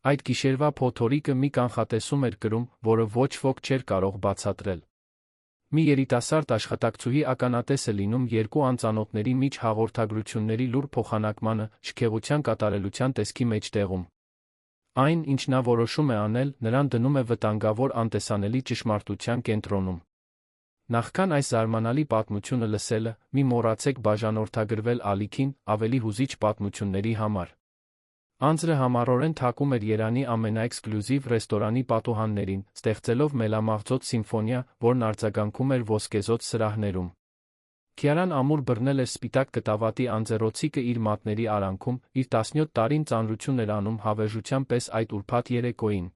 Այդ գիշերվա փոթորիկը մի կանխատեսում էր կրում, որը ոչ ոք չէր կարող բացատրել։ Մի երիտասարդ աշխատակցուհի ականատես է լինում երկու անծանոթների միջ հաղորդագրությունների լուռ փոխանակմանը, շքեղության կատարելության տեսքի մեջտեղում։ Այն, ինչ նա որոշում է անել, նրան դնում է վտանգավոր անտեսանելի ճշմարտության կենտրոնում։ Նախքան այս զարմանալի պատմությունը լսելը, մի մոռացեք բաժանորդագրվել ալիքին ավելի հուզիչ պատմությունների համար։ Անձրը համառորեն թակում էր Երանի ամենաէքսկլյուզիվ ռեստորանի պատուհաններին, ստեղծելով մելամաղձոտ սիմֆոնիա, որն արձագանքում էր ոսկեզօծ սրահներում։ Քիարան ամուր բռնել էր սպիտակ կտավատի անձեռոցիկը իր մատների արանքում, իր 17 տարին ծանրություն էր անում հավերժության պես այդ ուրբաթ երեկոյին։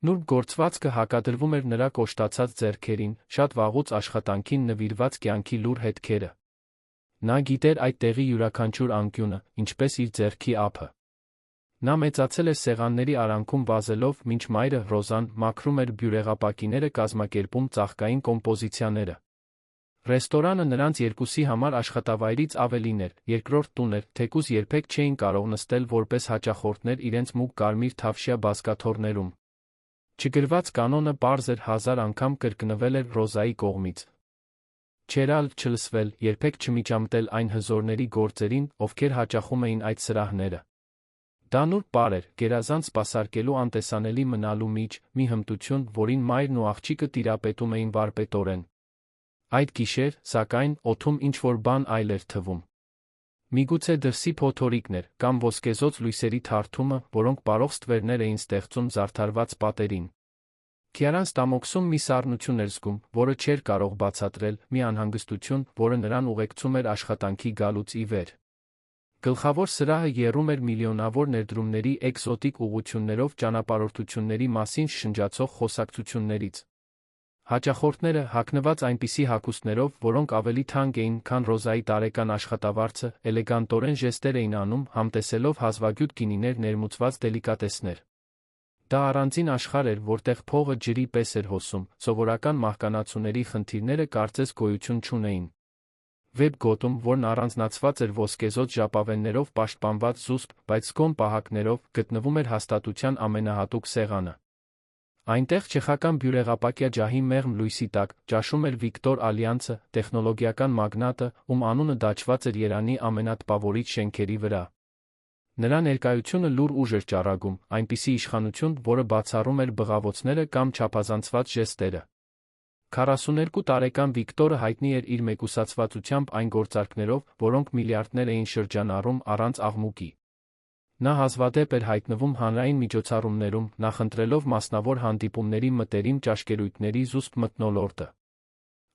Նուրբ գործվածքը հակադրվում էր նրա կոշտացած ձեռքերին, շատ վաղուց աշխատանքին նվիրված կյանքի լուռ հետքերը։ Նա գիտեր այդ տեղի յուրաքանչյուր անկյունը, ինչպես իր ձեռքի ափը։ Նա մեծացել էր սեղանների արանքում վազելով, մինչ մայրը Ռոզան մաքրում էր բյուրեղապակիները կազմակերպում ծաղկային կոմպոզիցիաները։ Ռեստորանը նրանց երկուսի համար աշխատավայրից ավելին էր, երկրորդ տուն էր, թեկուզ երբեք չէին կարող նստել որպես հաճախորդներ իրենց մուգ կարմիր թավշյա բազկաթոռներում։ Չգրված կանոնը պարզ էր 1000 անգամ կրկնվել էր Ռոզայի կողմից։ Չերալ չլսվել, երբեք չմիջամտել այն հզորների գործերին, ովքեր հաճախում էին այդ սրահները։ Դա նուրբ բառ էր, գերազանց սպասարկելու անտեսանելի մնալու միջ, մի հմտություն, որին մայրն ու աղջիկը տիրապետում էին վարպետորեն։ Այդ գիշեր, սակայն, օդում ինչ-որ բան այլ էր թվում։ Միգուցե դրսի փոթորիկն էր, կամ ոսկեզօծ լույսերի թարթումը, որոնք պարող ստվերներ էին ստեղծում զարդարված պատերին։ Քիարան ստամոքսում մի սառնություն էր զգում, որը չէր կարող բացատրել, մի անհանգստություն, որը նրան ուղեկցում էր աշխատանքի գալուց ի վեր։ Գլխավոր սրահը եռում էր միլիոնավոր ներդրումների էկզոտիկ ուղղություններով ճանապարհորդությունների մասին շնջացող խոսակցություններից։ Հաճախորդները, հագնված այնպիսի հագուստներով, որոնք ավելի թանկ էին, քան Ռոզայի տարեկան աշխատավարձը, էլեգանտորեն ժեստեր էին անում, համտեսելով հազվագյուտ գինիներ ներմուծված դելիկատեսներ։ Դա առանձին աշխարհ էր, որտեղ փողը ջրի պես էր հոսում, սովորական մահկանացուների խնդիրները կարծես գոյություն չունեին։ Վեբ գոտում, որն առանձնացված էր ոսկեզօծ ժապավեններով պաշտպանված զուսպ, բայց զգոն պահակներով, գտնվում էր հաստատության ամենահատուկ սեղանը։ Այնտեղ չեխական բյուրեղապակյա ջահի մեղմ լույսի տակ ճաշում էր Վիկտոր Ալյանցը, տեխնոլոգիական մագնատը, ում անունը դաջված էր Երանի ամենատպավորիչ շենքերի վրա։ Նրա ներկայությունը լուռ ուժ էր ճառագում, այնպիսի իշխանություն, որը բացառում էր բղավոցները կամ չափազանցված ժեստերը։ 42 տարեկան Վիկտորը հայտնի էր իր մեկուսացվածությամբ այն գործարքներով, որոնք միլիարդներ էին շրջանառում առանց աղմուկի։ Նա հազվադեպ էր հայտնվում հանրային միջոցառումներում, նախընտրելով մասնավոր հանդիպումների մտերիմ ճաշկերույթների զուսպ մթնոլորտը։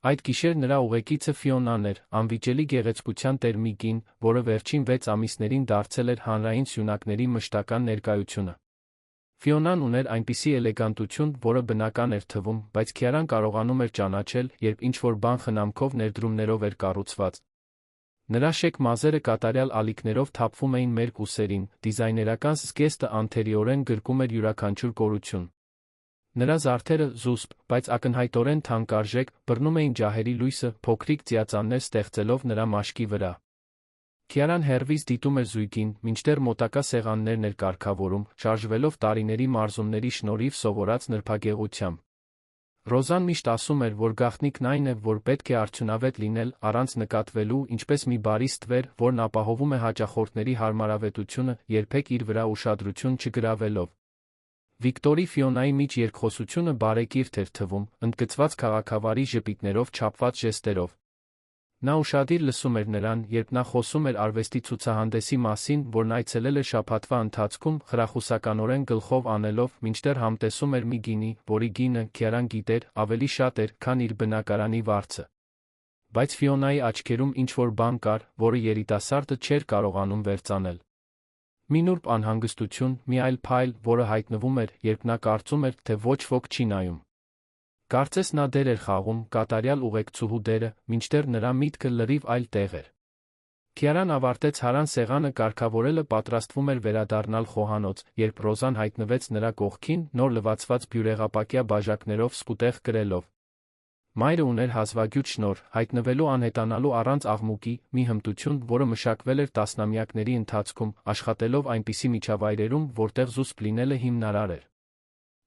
Այդ գիշեր նրա ուղեկիցը Ֆիոնան էր, անվիճելի գեղեցկության տեր մի կին, որը վերջին 6 ամիսներին դարձել էր հանրային սյունակների մշտական ներկայությունը։ Ֆիոնան ուներ այնպիսի էլեգանտություն, որը բնական էր թվում, բայց Քիարան կարողանում էր ճանաչել, երբ ինչ-որ բան խնամքով ներդրումներով էր կառուցված։ Նրա շեկ մազերը կատարյալ ալիքներով թափվում էին մերկ ուսերին, դիզայներական զգեստը անթերիորեն գրկում էր յուրաքանչյուր կորություն։ Նրա զարդերը զուսպ, բայց ակնհայտորեն թանկարժեք, բռնում էին ջահերի լույսը, փոքրիկ ծիածաններ ստեղծելով նրա մաշկի վրա։ Քիարան հեռվից դիտում էր զույգին, մինչդեռ մոտակա սեղաններն էր կարգավորում, շարժվելով տարիների մարզումների շնորհիվ սովորած նրբագեղությամբ։ Ռոզան միշտ ասում էր, որ գաղտնիքն այն է, որ պետք է արդյունավետ լինել, առանց նկատվելու, ինչպես մի բարի ստվեր, որն ապահովում է հաճախորդների հարմարավետությունը, երբեք իր վրա ուշադրություն չգրավելով։ Վիկտորի Ֆիոնայի միջ երկխոսությունը բարեկիրթ էր թվում, ընդգծված քաղաքավարի ժպիտներով չափված ժեստերով։ Նա ուշադիր լսում էր նրան, երբ նա խոսում էր արվեստի ցուցահանդեսի մասին, որն այցելել էր շաբաթվա ընթացքում, խրախուսականորեն գլխով անելով, մինչդեռ համտեսում էր մի գինի, որի գինը, Քիարան գիտեր, ավելի շատ էր, քան իր բնակարանի վարձը։ Բայց Ֆիոնայի աչքերում ինչ-որ բան կար, որը երիտասարդը չէր կարողանում վերծանել։ Մի նուրբ անհանգստություն, մի այլ փայլ, որը հայտնվում էր, երբ նա կարծում էր, թե ոչ ոք չի նայում։ Կարծես նա դեր էր խաղում, կատարյալ ուղեկցուհու դերը, մինչդեռ նրա միտքը լրիվ այլ տեղ էր։ Քիարան ավարտեց հարան սեղանը կարգավորելը, պատրաստվում էր վերադառնալ խոհանոց, երբ Ռոզան հայտնվեց նրա կողքին, նոր լվացված բյուրեղապակյա բաժակներով սկուտեղ կրելով։ Մայրը ուներ հազվագյուտ շնորհ, հայտնվելու անհետանալու առանց աղմուկի, մի հմտություն, որը մշակվել էր տասնամյակների ընթացքում, աշխատելով այնպիսի միջավայրերում, որտեղ զուսպ լինելը հիմնարար էր։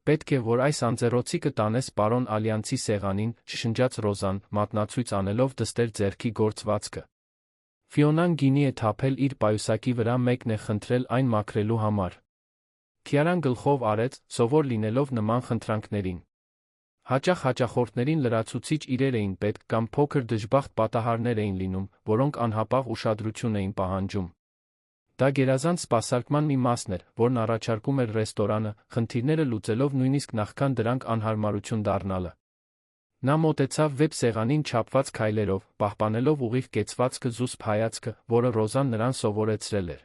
Պետք է, որ այս անձեռոցիկը տանես պարոն Ալյանցի սեղանին, շշնջաց Ռոզան, մատնացույց անելով դստեր ձեռքի գործվածքը։ Ֆիոնան գինի է թափել իր պայուսակի վրա, մեկն է խնդրել այն մաքրելու համար։ Քիարան գլխով արեց, սովոր լինելով նման խնդրանքներին։ Հաճախ հաճախորդներին լրացուցիչ իրեր էին պետք կամ փոքր դժբախտ պատահարներ էին լինում, որոնք անհապաղ ուշադրություն էին պահանջում։ Դա գերազանց սպասարկման մի մասն էր, որն առաջարկում էր ռեստորանը, խնդիրները լուծելով նույնիսկ նախքան դրանք անհարմարություն դառնալը։ Նա մոտեցավ վեբ սեղանին չափված քայլերով, պահպանելով ուղիղ կեցվածքը զուսպ հայացքը, որը Ռոզան նրան սովորեցրել էր։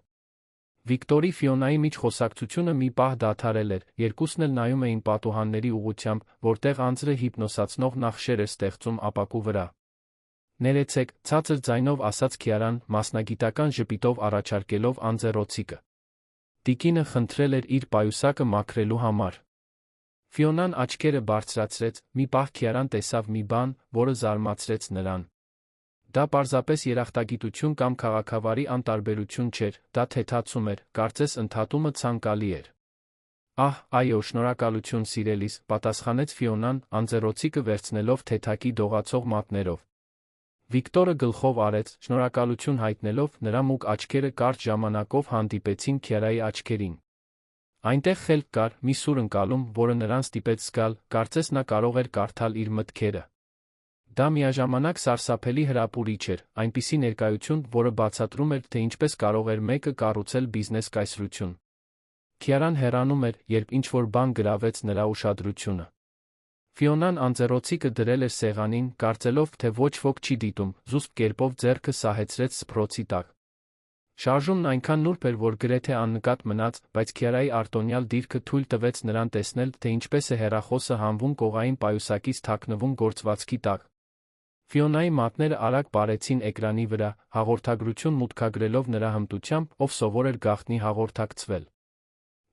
Վիկտորի Ֆիոնայի մեջ խոսակցությունը մի պահ դադարել էր, երկուսն էլ նայում էին պատուհանների ուղղությամբ, որտեղ անձրը հիպնոսացնող նախշեր էր ստեղծում ապակու վրա։ Ներեցեք, ցածր ձայնով ասաց Քիարան, մասնագիտական ժպիտով առաջարկելով անձեռոցիկը։ Տիկինը խնդրել էր իր պայուսակը մաքրելու համար։ Ֆիոնան աչքերը բարձրացրեց, մի պահ Քիարան տեսավ մի բան, որը զարմացրեց նրան։ Դա պարզապես երախտագիտություն կամ քաղաքավարի անտարբերություն չէր, դա թեթացում էր, կարծես ընդհատումը ցանկալի էր։ Ահ, այո, շնորհակալություն սիրելիս, պատասխանեց Ֆիոնան, անձեռոցիկը վերցնելով թեթակի դողացող մատներով։ Վիկտորը գլխով արեց, շնորհակալություն հայտնելով, նրա մուգ աչքերը կարճ ժամանակով հանդիպեցին Քիարայի աչքերին։ Այնտեղ խելք կար, մի սուր ընկալում, որը նրան ստիպեց զգալ, կարծես նա կարող էր կարդալ իր մտքերը։ Դա միաժամանակ սարսափելի հրապուրիչ էր, այնպիսի ներկայություն, որը բացատրում էր, թե ինչպես կարող էր մեկը կառուցել բիզնես կայսրություն։ Քիարան հեռանում էր, երբ ինչ-որ բան գրավեց նրա ուշադրությունը։ Ֆիոնան անձեռոցիկը դրել էր սեղանին, կարծելով, թե ոչ ոք չի դիտում, զուսպ կերպով ձեռքը սահեցրեց սփռոցի տակ։ Շարժումն այնքան նուրբ էր, որ գրեթե աննկատ մնաց, բայց Քիարայի արտոնյալ դիրքը թույլ տվեց նրան տեսնել, թե ինչպես է հեռախոսը հանվում կողային պայուսակից թաքնվում գործվածքի տակ։ Ֆիոնայի մատները արագ բարեցին էկրանի վրա, հաղորդագրություն մուտքագրելով նրա հմտությամբ, ով սովոր էր գաղտնի հաղորդակցվել։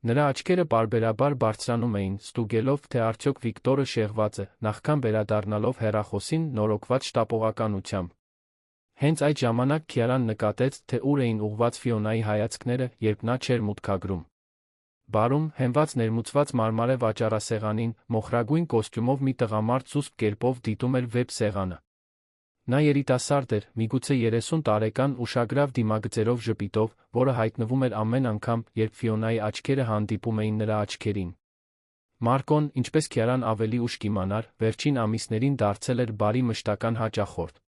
Նրա աչքերը պարբերաբար բարձրանում էին, ստուգելով, թե արդյոք Վիկտորը շեղված է, նախքան վերադառնալով հեռախոսին, նորոգված շտապողականությամբ։ Հենց այդ ժամանակ Քիարան նկատեց, թե ուր էին ուղղված Ֆիոնայի հայացքները, երբ նա չէր մուտքագրում։ Բարում, հենված ներմուծված մարմարե վաճառասեղանին, մոխրագույն կոստյումով մի տղամարդ զուսպ կերպով դիտում էր վեբ սեղանը։ Նա երիտասարդ էր, միգուցե 30 տարեկան, ուշագրավ դիմագծերով ժպիտով, որը հայտնվում էր ամեն անգամ, երբ Ֆիոնայի աչքերը հանդիպում էին նրա աչքերին։ Մարկոն, ինչպես Քիարան ավելի ուշ կիմանար, վերջին ամիսներին դարձել էր բարի մշտական հաճախորդ։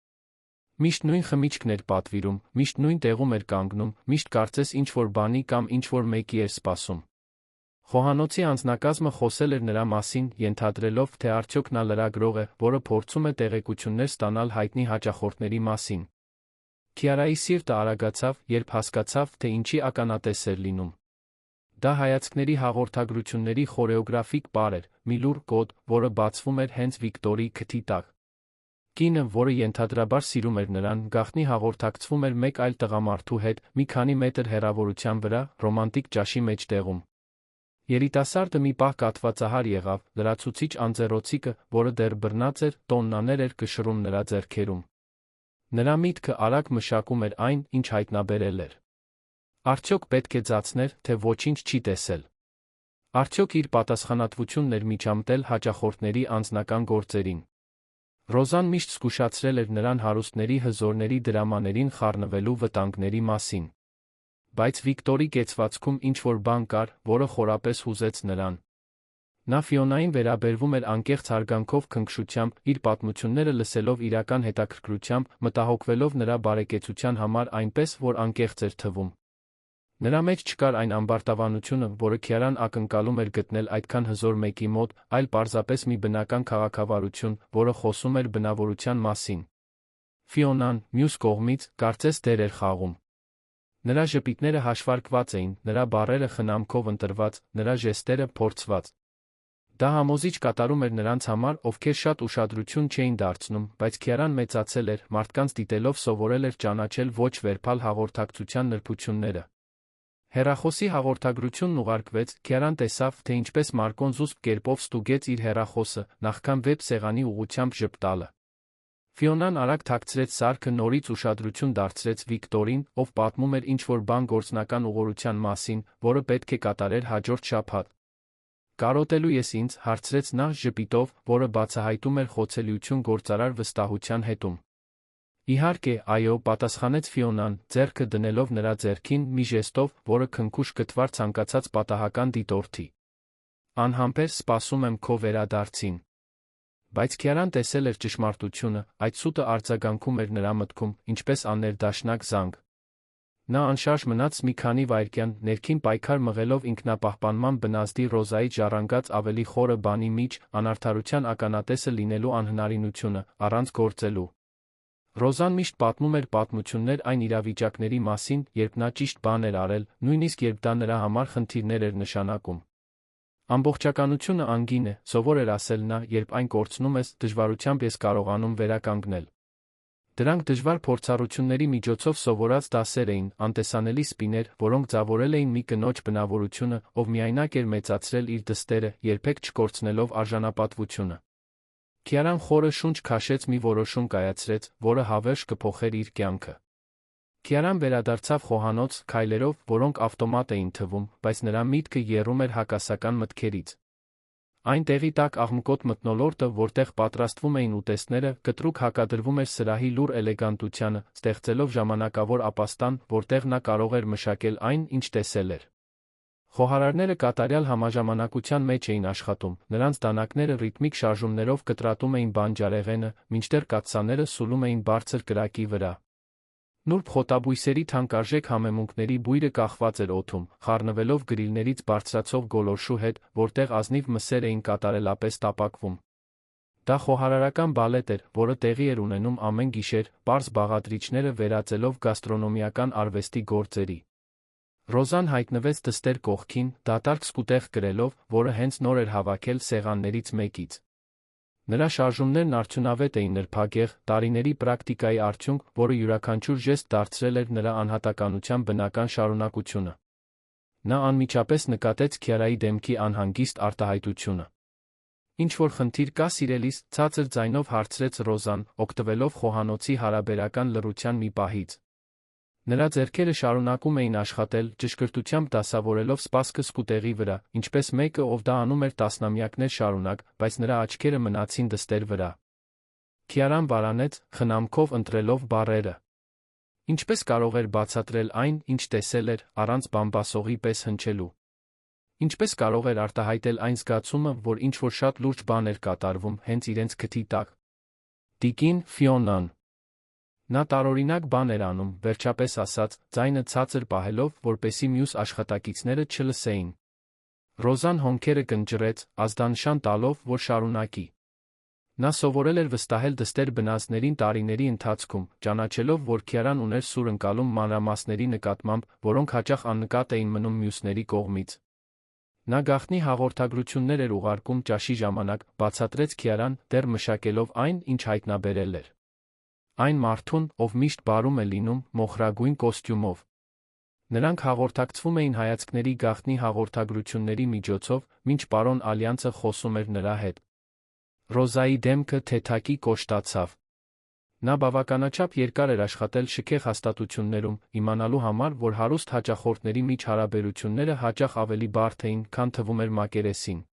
Միշտ նույն խմիչքն էր պատվիրում, միշտ նույն տեղում էր կանգնում, միշտ կարծես ինչ-որ բանի կամ ինչ-որ մեկի էր սպասում։ Խոհանոցի անձնակազմը խոսել էր նրա մասին, ենթադրելով, թե արդյոք նա լրագրող է, որը փորձում է տեղեկություններ ստանալ հայտնի հաճախորդների մասին։ Քիարայի սիրտը արագացավ, երբ հասկացավ, թե ինչի ականատես էր լինում։ Դա հայացքների հաղորդագրությունների խորեոգրաֆիկ պար էր, մի լուր կոդ, որը բացվում էր հենց Վիկտորի քթի տակ։ Կինը, որը ենթադրաբար սիրում էր նրան, գաղտնի հաղորդակցվում էր մեկ այլ տղամարդու հետ, մի քանի մետր հեռավորության վրա, ռոմանտիկ ճաշի մեջտեղում։ Երիտասարդը մի պահ կաթվածահար եղավ, լրացուցիչ անձեռոցիկը, որը դեռ բռնած էր, տոննաներ էր կշռում նրա ձեռքերում։ Նրա միտքը արագ մշակում էր այն, ինչ հայտնաբերել էր։ Արդյոք պետք է ձացներ, թե ոչինչ չի տեսել։ Արդյոք իր պատասխանատվությունն էր միջամտել հաճախորդների անձնական գործերին։ Ռոզան միշտ զգուշացրել էր նրան հարուստների հզորների դրամաներին խառնվելու վտանգների մասին։ Բայց Վիկտորի կեցվածքում ինչ-որ բան կար, որը խորապես հուզեց նրան։ Նա Ֆիոնային վերաբերվում էր անկեղծ հարգանքով, քնքշությամբ, իր պատմությունները լսելով իրական հետաքրքրությամբ, մտահոգվելով նրա բարեկեցության համար այնպես, որ անկեղծ էր թվում։ Նրա մեջ չկար այն ամբարտավանությունը, որը Քիարան ակնկալում էր գտնել այդքան հզոր մեկի մոտ, այլ պարզապես մի բնական քաղաքավարություն, որը խոսում էր բնավորության մասին։ Ֆիոնան, մյուս կողմից, կարծես դեր էր խաղում։ Նրա ժպիտները հաշվարկված էին, նրա բառերը խնամքով ընտրված, նրա ժեստերը փորձված։ Դա համոզիչ կատարում էր նրանց համար, ովքեր շատ ուշադրություն չէին դարձնում, բայց Քիարան մեծացել էր, մարդկանց դիտելով սովորել էր ճանաչել ոչ վերբալ հաղորդակցության նրբությունները։ Հեռախոսի հաղորդագրությունն ուղարկվեց, Քիարան տեսավ, թե ինչպես Մարկոն զուսպ կերպով ստուգեց իր հեռախոսը, նախքան վեբ սեղանի ուղղությամբ ժպտալը։ Ֆիոնան արագ թաքցրեց սարքը, նորից ուշադրություն դարձրեց Վիկտորին, ով պատմում էր ինչ-որ բան գործնական ուղղորության մասին, որը պետք է կատարեր հաջորդ շաբաթ։ Կարոտելու ես ինձ, հարցրեց նա ժպիտով, որը բացահայտում էր խոցելիություն գործարար վստահության հետում։ Իհարկե, այո, պատասխանեց Ֆիոնան, ձեռքը դնելով նրա ձեռքին մի ժեստով, որը քնքուշ գտվար ցանկացած պատահական դիտորդի։ Անհամբեր սպասում եմ քո վերադարձին։ Բայց Քիարան տեսել էր ճշմարտությունը, այդ սուտը արձագանքում էր նրա մտքում, ինչպես աներդաշնակ զանգ։ Նա անշարժ մնաց մի քանի վայրկյան, ներքին պայքար մղելով ինքնապահպանման բնազդի Ռոզայի ժառանգած ավելի խորը բանի միջ, անարդարության ականատեսը լինելու անհնարինությունը, առանց գործելու։ Ռոզան միշտ պատմում էր պատմություններ այն իրավիճակների մասին, երբ նա ճիշտ բան էր արել, նույնիսկ երբ դա նրա համար խնդիրներ էր նշանակում։ Ամբողջականությունը անգին է, սովոր էր ասել նա, երբ այն կորցնում ես, դժվարությամբ ես կարողանում վերականգնել։ Դրանք դժվար փորձառությունների միջոցով սովորած դասեր էին, անտեսանելի սպիներ, որոնք ձավորել էին մի կնոջ բնավորությունը, ով միայնակ էր մեծացրել իր դստերը, երբեք չկորցնելով արժանապատվությունը։ Քիարան խորը շունչ քաշեց, մի որոշում կայացրեց, որը հավերժ կփոխեր իր կյանքը։ Քիարան վերադարձավ խոհանոց, քայլերով, որոնք ավտոմատ էին թվում, բայց նրա միտքը եռում էր հակասական մտքերից։ Այն տեղի տակ աղմկոտ մթնոլորտը, որտեղ պատրաստվում էին ուտեստները, կտրուկ հակադրվում էր սրահի լուր էլեգանտությանը, ստեղծելով ժամանակավոր ապաստան, որտեղ նա կարող էր մշակել այն, ինչ տեսել էր։ Խոհարարները կատարյալ համաժամանակության մեջ էին աշխատում, նրանց դանակները ռիթմիկ շարժումներով կտրատում էին բանջարեղենը, մինչդեռ կաթսաները սուլում էին բարձր կրակի վրա։ Նուրբ խոտաբույսերի թանկարժեք համեմունքների բույրը կախված էր օդում, խառնվելով գրիլներից բարձրացող գոլորշու հետ, որտեղ ազնիվ մսեր էին կատարելապես տապակվում։ Դա խոհարարական բալետ էր, որը տեղի էր ունենում ամեն գիշեր, պարզ բաղադրիչները վերածելով գաստրոնոմիական արվեստի գործերի։ Ռոզան հայտնվեց դստեր կողքին, դատարկ սկուտեղ կրելով, որը հենց նոր էր հավաքել սեղաններից մեկից։ Նրա շարժումներն արդյունավետ էին, նրբագեղ, տարիների պրակտիկայի արդյունք, որը յուրաքանչյուր ժեստ դարձրել էր նրա անհատականության բնական շարունակությունը։ Նա անմիջապես նկատեց Քիարայի դեմքի անհանգիստ արտահայտությունը։ Ինչ-որ խնդիր կա, սիրելիս, ցածր ձայնով հարցրեց Ռոզան, օգտվելով խոհանոցի հարաբերական լռության մի պահից։ Նրա ձեռքերը շարունակում էին աշխատել, ճշգրտությամբ դասավորելով սպասքը սկուտեղի վրա, ինչպես մեկը, ով դա անում էր տասնամյակներ շարունակ, բայց նրա աչքերը մնացին դստեր վրա։ Քիարան վարանեց, խնամքով ընտրելով բառերը։ Ինչպես կարող էր բացատրել այն, ինչ տեսել էր, առանց բամբասողի պես հնչելու։ Ինչպես կարող էր արտահայտել այն զգացումը, որ ինչ-որ շատ լուրջ բան էր կատարվում հենց իրենց քթի տակ։ Տիկին Ֆիոնան։ Նա տարօրինակ բան էր անում, վերջապես ասաց, ձայնը ցածր պահելով, որպեսզի մյուս աշխատակիցները չլսեին։ Ռոզան հոնքերը կնճռեց, ազդանշան տալով, որ շարունակի։ Նա սովորել էր վստահել դստեր բնազդներին տարիների ընթացքում, ճանաչելով, որ Քիարան ուներ սուր ընկալում մանրամասների նկատմամբ, որոնք հաճախ աննկատ էին մնում մյուսների կողմից։ Նա գաղտնի հաղորդագրություններ էր ուղարկում ճաշի ժամանակ, բացատրեց Քիարան, դեռ մշակելով այն, ինչ հայտնաբերել էր։ Այն մարդուն, ով միշտ բարում է լինում, մոխրագույն կոստյումով։ Նրանք հաղորդակցվում էին հայացքների գաղտնի հաղորդագրությունների միջոցով, մինչ պարոն Ալյանցը խոսում էր նրա հետ։ Ռոզայի դեմքը թեթակի կոշտացավ։ Նա բավականաչափ երկար էր աշխատել շքեղ հաստատություններում, իմանալու համար, որ հարուստ հաճախորդների միջ հարաբերությունները հաճախ ավելի բարդ էին, քան թվում էր մակերեսին։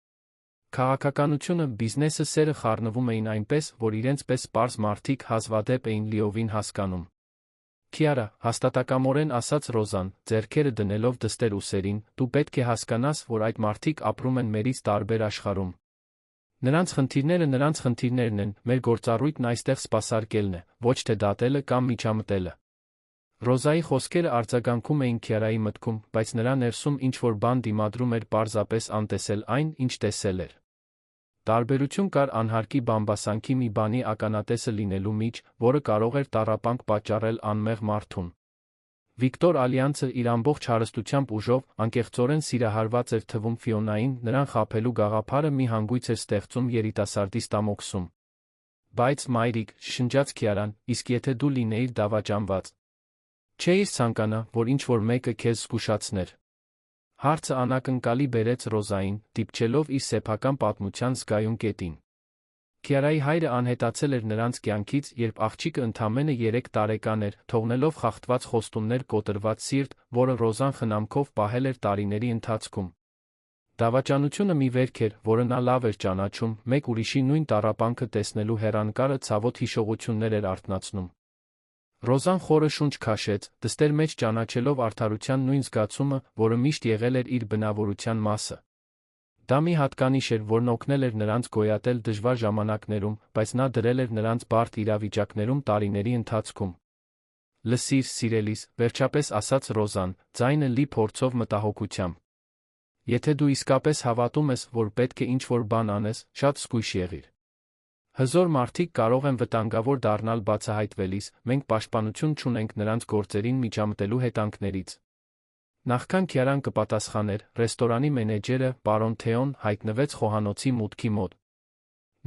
Քաղաքականությունը, բիզնեսը, սերը խառնվում էին այնպես, որ իրենց պես պարզ մարդիկ հազվադեպ էին լիովին հասկանում։ Քիարա, հաստատակամորեն ասաց Ռոզան, ձեռքերը դնելով դստեր ուսերին, դու պետք է հասկանաս, որ այդ մարդիկ ապրում են մերից տարբեր աշխարհում։ Նրանց խնդիրներն են, մեր գործառույթն այստեղ սպասարկելն է, ոչ թե դատելը կամ միջամտելը։ Ռոզայի խոսքերը արձագանքում էին Քիարայի մտքում, բայց նրա ներսում ինչ-որ բան դիմադրում էր պարզապես անտեսել այն, ինչ տեսել էր։ Տարբերություն կար անհարկի բամբասանքի մի բանի ականատեսը լինելու մեջ, որը կարող էր տառապանք պատճառել անմեղ մարդուն։ Վիկտոր Ալյանցը իր ամբողջ հարստությամբ ուժով, անկեղծորեն սիրահարված էր թվում Ֆիոնային, նրան խաբելու գաղափարը մի հանգույց էր ստեղծում երիտասարդի ստամոքսում։ Բայց, մայրիկ, շշնջաց Քիարան, իսկ եթե դու լինեիր դավաճանված։ Չէիր ցանկանա, որ ինչ-որ մեկը քեզ զգուշացներ։ Հարցը անակնկալի բերեց Ռոզային, դիպչելով իր սեփական պատմության զգայուն կետին։ Քիարայի հայրը անհետացել էր նրանց կյանքից, երբ աղջիկը ընդամենը 3 տարեկան էր, թողնելով խախտված խոստումներ կոտրված սիրտ, որը Ռոզան խնամքով պահել էր տարիների ընթացքում։ Դավաճանությունը մի վերք էր, որը նա լավ էր ճանաչում, մեկ ուրիշի նույն տառապանքը տեսնելու հեռանկարը ցավոտ հիշողություններ էր արթնացնում։ Ռոզան խորը շունչ քաշեց, դստեր մեջ ճանաչելով արդարության նույն զգացումը, որը միշտ եղել էր իր բնավորության մասը։ Դա մի հատկանիշ էր, որն օգնել էր նրանց գոյատել դժվար ժամանակներում, բայց նա դրել էր նրանց բարդ իրավիճակներում տարիների ընթացքում։ Լսիր, սիրելիս, վերջապես ասաց Ռոզան, ձայնը լի փորձով մտահոգությամբ։ Եթե դու իսկապես հավատում ես, որ պետք է ինչ-որ բան անես, շատ զգույշ եղիր։ Հզոր մարդիկ կարող են վտանգավոր դառնալ բացահայտվելիս, մենք պաշտպանություն չունենք նրանց գործերին միջամտելու հետանքներից։ Նախքան Քիարան կպատասխաներ, ռեստորանի մենեջերը, պարոն Թեոն, հայտնվեց խոհանոցի մուտքի մոտ։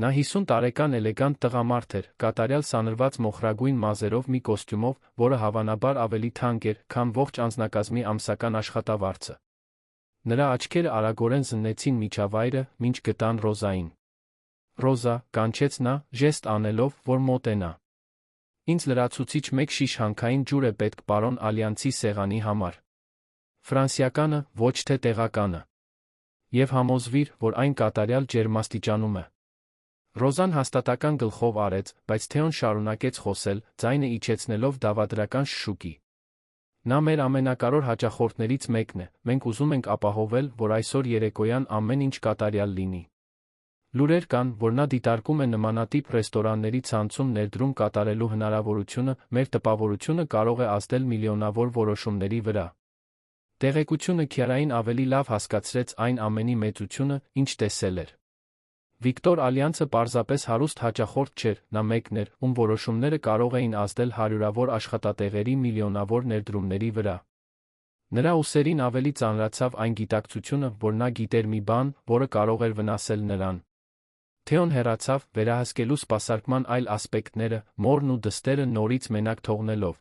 Նա 50 տարեկան էլեգանտ տղամարդ էր, կատարյալ սանրված մոխրագույն մազերով մի կոստյումով, որը հավանաբար ավելի թանկ էր, քան ողջ անձնակազմի ամսական աշխատավարձը։ Նրա աչքերը արագորեն զննեցին միջավայրը, մինչ գտան Ռոզային։ Ռոզա, կանչեց նա, ժեստ անելով, որ մոտենա։ Ինձ լրացուցիչ մեկ շիշ հանքային ջուր է պետք պարոն Ալյանցի սեղանի համար։ Ֆրանսիականը, ոչ թե տեղականը։ Եվ համոզվիր, որ այն կատարյալ ջերմաստիճանում է։ Ռոզան հաստատական գլխով արեց, բայց Թեոն շարունակեց խոսել, ձայնը իջեցնելով դավադրական շշուկի։ Նա մեր ամենակարևոր հաճախորդներից մեկն է, մենք ուզում ենք ապահովել, որ այսօր երեկոյան ամեն ինչ կատարյալ լինի։ Լուրեր կան, որ նա դիտարկում է նմանատիպ ռեստորանների ցանցում ներդրում կատարելու հնարավորությունը, մեր տպավորությունը կարող է ազդել միլիոնավոր որոշումների վրա։ Տեղեկությունը Քիարային ավելի լավ հասկացրեց այն ամենի մեծությունը, ինչ տեսել էր։ Վիկտոր Ալյանցը պարզապես հարուստ հաճախորդ չէր, նա մեկն էր, ում որոշումները կարող էին ազդել հարյուրավոր աշխատատեղերի միլիոնավոր ներդրումների վրա։ Նրա ուսերին ավելի ծանրացավ այն գիտակցությունը, որ նա գիտեր մի բան, որը կարող էր վնասել նրան։ Թեոն հեռացավ, վերահսկելու սպասարկման այլ ասպեկտները, մորն ու դստերը նորից մենակ թողնելով։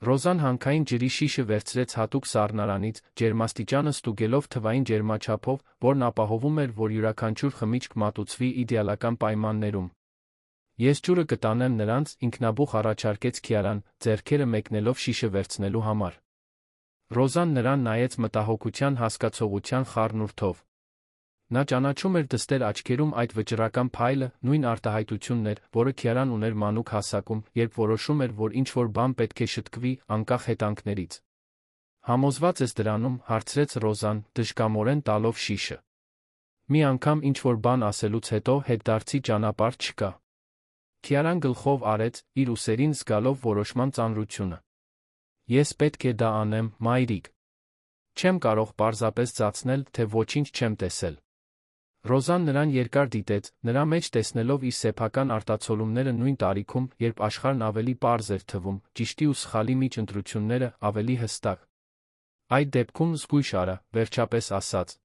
Ռոզան հանքային ջրի շիշը վերցրեց հատուկ սառնարանից, ջերմաստիճանը ստուգելով թվային ջերմաչափով, որն ապահովում էր, որ յուրաքանչյուր խմիչք մատուցվի իդեալական պայմաններում։ Ես ջուրը կտանեմ նրանց, ինքնաբուխ առաջարկեց Քիարան, ձեռքերը մեկնելով շիշը վերցնելու համար։ Ռոզան նրան նայեց մտահոգության հասկացողության խառնուրդով։ Նա ճանաչում էր դստեր աչքերում այդ վճռական փայլը, նույն արտահայտությունն էր, որը Քիարան ուներ մանուկ հասակում, երբ որոշում էր, որ ինչ-որ բան պետք է շտկվի, անկախ հետանքներից։ Համոզված ես դրանում, հարցրեց Ռոզան, դժկամորեն տալով շիշը։ Մի անգամ ինչ-որ բան ասելուց հետո հետդարձի ճանապարհ չկա։ Քիարան գլխով արեց, իր ուսերին զգալով որոշման ծանրությունը։ Ես պետք է դա անեմ, մայրիկ։ Չեմ կարող պարզապես ծածնել, թե ոչինչ չեմ տեսել։ Ռոզան նրան երկար դիտեց, նրա մեջ տեսնելով իր սեփական արտացոլումները նույն տարիքում, երբ աշխարհն ավելի պարզ էր թվում, ճիշտի ու սխալի միջ ընտրությունները ավելի հստակ։ Այդ դեպքում զգույշ արա, վերջապես ասաց։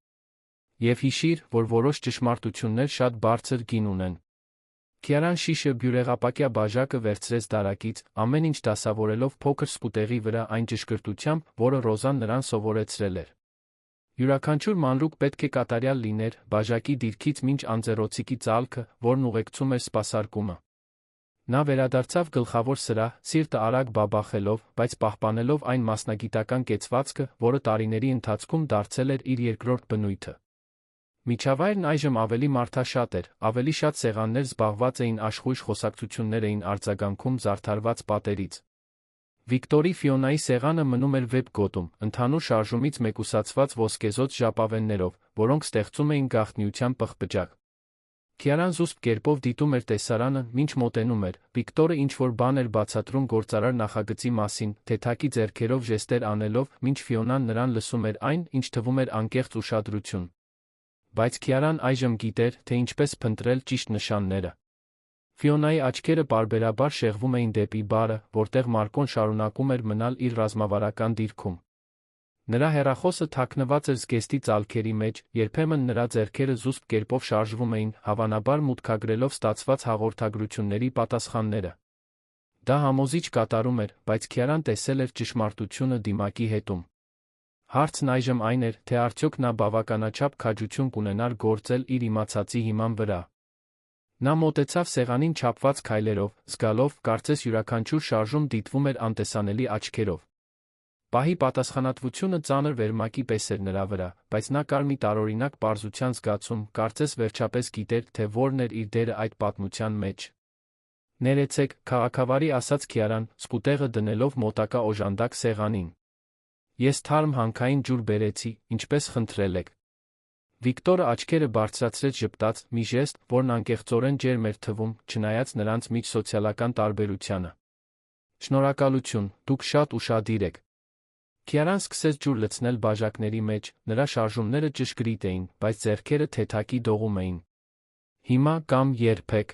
Եվ հիշիր, որ որոշ ճշմարտություններ շատ բարձր գին ունեն։ Քիարան շիշը բյուրեղապակյա բաժակը վերցրեց դարակից, ամեն ինչ դասավորելով փոքր սկուտեղի վրա այն ճշգրտությամբ, որը Ռոզան նրան սովորեցրել էր։ Յուրաքանչյուր մանրուք պետք է կատարյալ լիներ, բաժակի դիրքից մինչ անձեռոցիկի ծալքը, որն ուղեկցում էր սպասարկումը։ Նա վերադարձավ գլխավոր սրահ, սիրտը արագ բաբախելով, բայց պահպանելով այն մասնագիտական կեցվածքը, որը տարիների ընթացքում դարձել էր իր երկրորդ բնույթը։ Միջավայրն այժմ ավելի մարդաշատ էր, ավելի շատ սեղաններ զբաղված էին աշխույժ խոսակցություններ էին արձագանքում զարդարված պատերից։ Վիկտորի Ֆիոնայի սեղանը մնում էր վեպ գոտում, ընդհանուր շարժումից մեկուսացված ոսկեզօծ ժապավեններով, որոնք ստեղծում էին գաղտնիության պղպջակ։ Քիարան զուսպ կերպով դիտում էր տեսարանը, մինչ մոտենում էր, Վիկտորը ինչ-որ բան էր բացատրում գործարար նախագծի մասին, թեթակի ձեռքերով ժեստեր անելով, մինչ Ֆիոնան նրան լսում էր այն, ինչ թվում էր անկեղծ ուշադրություն։ Բայց Քիարան այժմ գիտեր, թե ինչպես փնտրել ճիշտ նշանները։ Ֆիոնայի աչքերը պարբերաբար շեղվում էին դեպի բարը, որտեղ Մարկոն շարունակում էր մնալ իր ռազմավարական դիրքում։ Նրա հեռախոսը թաքնված էր զգեստի ծալքերի մեջ, երբեմն նրա ձեռքերը զուսպ կերպով շարժվում էին, հավանաբար մուտքագրելով ստացված հաղորդագրությունների պատասխանները։ Դա համոզիչ կատարում էր, բայց Քիարան տեսել էր ճշմարտությունը դիմակի հետում։ Հարցն այժմ այն էր, թե արդյոք նա բավականաչափ քաջություն կունենար գործել իր իմացածի հիման վրա։ Նա մոտեցավ սեղանին չափված քայլերով, զգալով, կարծես յուրաքանչյուր շարժում դիտվում էր անտեսանելի աչքերով։ Պահի պատասխանատվությունը ծանր վերմակի պես էր նրա վրա, բայց նա կար մի տարօրինակ պարզության զգացում, կարծես վերջապես գիտեր, թե որն էր իր դերը այդ պատմության մեջ։ Ներեցեք, քաղաքավարի ասաց Քիարան, սկուտեղը դնելով մոտակա օժանդակ սեղանին։ Ես թարմ հանքային ջուր բերեցի, ինչպես խնդրել եք։ Վիկտորը աչքերը բարձրացրեց ժպտաց, մի ժեստ, որն անկեղծորեն ջերմ էր թվում, չնայած նրանց միջ սոցիալական տարբերությանը։ Շնորհակալություն, դուք շատ ուշադիր եք։ Քիարան սկսեց ջուր լցնել բաժակների մեջ, նրա շարժումները ճշգրիտ էին, բայց ձեռքերը թեթակի դողում էին։ Հիմա կամ երբեք։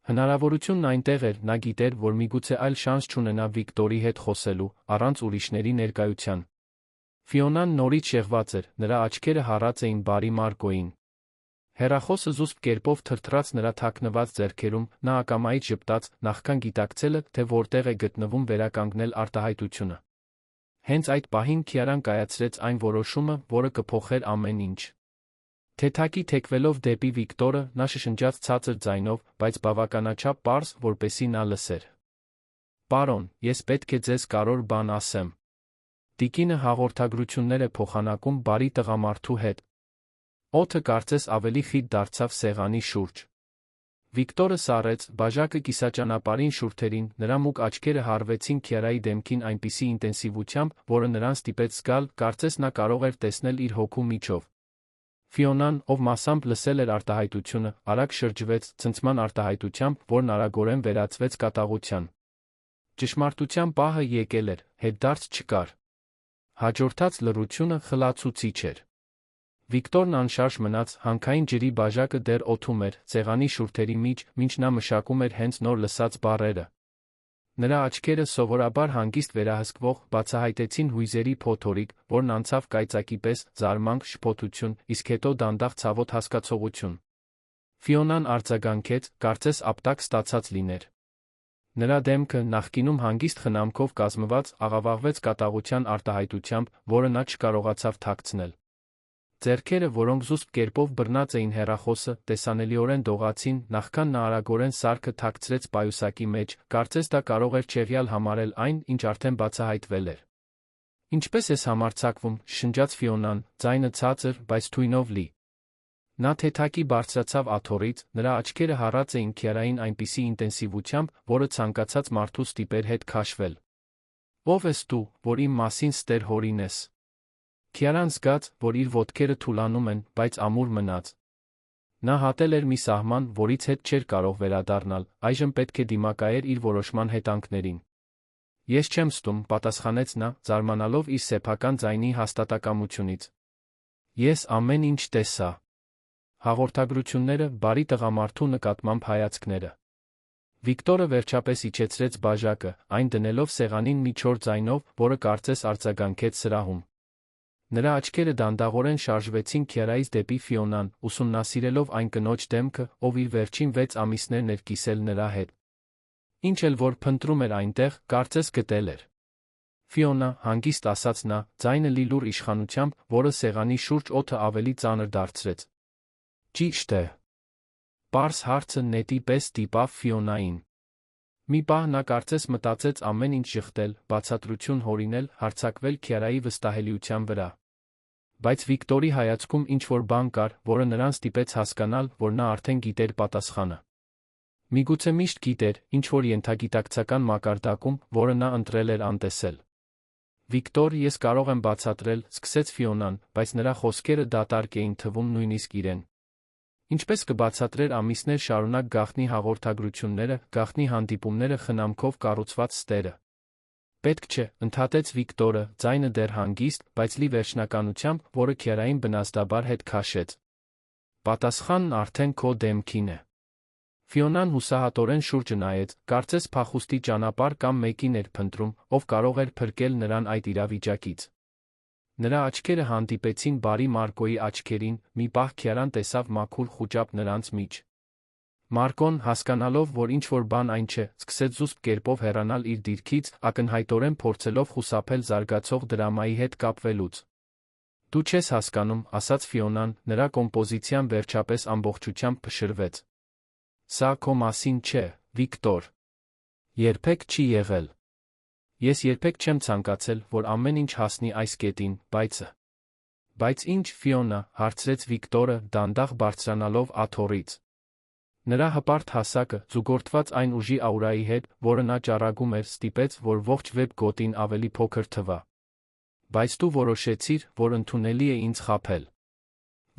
Հնարավորությունն այնտեղ էր, նա գիտեր, որ միգուցե այլ շանս չունենա Վիկտորի հետ խոսելու, առանց ուրիշների ներկայության։ Ֆիոնան նորից շեղված էր, նրա աչքերը հառած էին բարի Մարկոյին։ Հեռախոսը զուսպ կերպով թրթռաց նրա թաքնված ձեռքերում, նա ակամայից ժպտաց, նախքան գիտակցելը, թե որտեղ է գտնվում վերականգնել արտահայտությունը։ Հենց այդ պահին Քիարան կայացրեց այն որոշումը, որը կփոխեր ամեն ինչ։ Թեթակի թեքվելով դեպի Վիկտորը, նա շշնջաց ցածր ձայնով, բայց բավականաչափ պարզ, որպեսզի նա լսեր։ Պարոն, ես պետք է ձեզ կարևոր բան ասեմ։ Տիկինը հաղորդագրություններ է փոխանակում բարի տղամարդու հետ։ Օդը կարծես ավելի խիտ դարձավ սեղանի շուրջ։ Վիկտորը սառեց, բաժակը կիսաճանապարհին շուրթերին, նրա մուգ աչքերը հառվեցին Քիարայի դեմքին այնպիսի ինտենսիվությամբ, որը նրան ստիպեց զգալ, կարծես նա կարող էր տեսնել իր հոգու միջով։ Ֆիոնան, ով մասամբ լսել էր արտահայտությունը, արագ շրջվեց, ցնցման արտահայտությամբ, որն արագորեն վերածվեց կատաղության։ Ճշմարտության պահը եկել էր, հետդարձ չկար։ Հաջորդած լռությունը խլացուցիչ էր։ Վիկտորն անշարժ մնաց, հանքային ջրի բաժակը դեռ օդում էր, սեղանի շուրթերի մեջ, մինչ նա մշակում էր հենց նոր լսած բառերը։ Նրա աչքերը սովորաբար հանգիստ վերահսկվող, բացահայտեցին հույզերի փոթորիկ, որն անցավ կայծակի պես, զարմանք, շփոթություն, իսկ հետո դանդաղ ցավոտ հասկացողություն։ Ֆիոնան արձագանքեց, կարծես ապտակ ստացած լիներ։ Նրա դեմքը, նախկինում հանգիստ խնամքով կազմված, աղավաղվեց կատաղության արտահայտությամբ, որը նա չկարողացավ թաքցնել։ Ձեռքերը, որոնք զուսպ կերպով բռնած էին հեռախոսը, տեսանելիորեն դողացին, նախքան նա արագորեն սարքը թաքցրեց պայուսակի մեջ, կարծես դա կարող էր չեղյալ համարել այն, ինչ արդեն բացահայտվել էր։ Ինչպես ես համարձակվում, շշնջաց Ֆիոնան, ձայնը ցածր, բայց թույնով լի։ Նա թեթակի բարձրացավ աթոռից, նրա աչքերը հառած էին Քիարային այնպիսի ինտենսիվությամբ, որը ցանկացած մարդու ստիպեր հետ քաշվել։ Ո՞վ ես դու, որ իմ մասին ստեր հորինես։ Քիարան զգաց, որ իր ոտքերը թուլանում են, բայց ամուր մնաց։ Նա հատել էր մի սահման, որից հետ չէր կարող վերադառնալ, այժմ պետք է դիմակայեր իր որոշման հետանքներին։ Ես չեմ ստում, պատասխանեց նա, զարմանալով իր սեփական ձայնի հաստատակամությունից։ Ես ամեն ինչ տեսա։ Հաղորդագրությունները, բարի տղամարդու նկատմամբ հայացքները։ Վիկտորը վերջապես իջեցրեց բաժակը, այն դնելով սեղանին մի չոր ձայնով, որը կարծես արձագանքեց սրահում։ Նրա աչքերը դանդաղորեն շարժվեցին Քիարայից դեպի Ֆիոնան, ուսումնասիրելով այն կնոջ դեմքը, ով իր վերջին 6 ամիսներն էր կիսել նրա հետ։ Ինչ էլ որ փնտրում էր այնտեղ, կարծես գտել էր։ Ֆիոնա, հանգիստ ասաց նա, ձայնը լի լուռ իշխանությամբ, որը սեղանի շուրջ օդը ավելի ծանր դարձրեց։ Ճիշտ է։ Պարզ հարցը նետի պես դիպավ Ֆիոնային։ Մի պահ նա կարծես մտածեց ամեն ինչ շղթել, բացատրություն հորինել, հարձակվել Քիարայի վստահելիության վրա։ Բայց Վիկտորի հայացքում ինչ-որ բան կար, որը նրան ստիպեց հասկանալ, որ նա արդեն գիտեր պատասխանը։ Միգուցե միշտ գիտեր, ինչ-որ ենթագիտակցական մակարդակում, որը նա ընտրել էր անտեսել։ Վիկտոր, ես կարող եմ բացատրել, սկսեց Ֆիոնան, բայց նրա խոսքերը դատարկ էին թվում նույնիսկ իրեն։ Ինչպես կբացատրեր ամիսներ շարունակ գաղտնի հաղորդագրությունները, գաղտնի հանդիպումները խնամքով կառուցված ստերը։ Պետք չէ, ընդհատեց Վիկտորը, ձայնը դեռ հանգիստ, բայց լի վերջնականությամբ, որը Քիարային բնազդաբար հետ քաշեց։ Պատասխանն արդեն քո դեմքին է։ Ֆիոնան հուսահատորեն շուրջը նայեց, կարծես փախուստի ճանապարհ կամ մեկին էր փնտրում, ով կարող էր փրկել նրան այդ իրավիճակից։ Նրա աչքերը հանդիպեցին բարի Մարկոյի աչքերին, մի պահ Քիարան տեսավ մաքուր խուճապ նրանց մեջ։ Մարկոն, հասկանալով, որ ինչ-որ բան այն չէ, սկսեց զուսպ կերպով հեռանալ իր դիրքից, ակնհայտորեն փորձելով խուսափել զարգացող դրամայի հետ կապվելուց։ «Դու չես հասկանում», ասաց Ֆիոնան, նրա կոմպոզիցիան վերջապես ամբողջությամբ փշրվեց։ «Սա քո մասին չէ, Վիկտոր։ Երբեք չի եղել։ Ես երբեք չեմ ցանկացել, որ ամեն ինչ հասնի այս կետին, բայց ինչ, Ֆիոնա», հարցրեց Վիկտորը, դանդաղ բարձրանալով աթոռից։ Նրա հպարտ հասակը, զուգորդված այն ուժի աուրայի հետ, որը նա ճառագում էր, ստիպեց, որ ողջ վեբ գոտին ավելի փոքր թվա։ «Բայց դու որոշեցիր, որ ընդունելի է ինձ խաբել։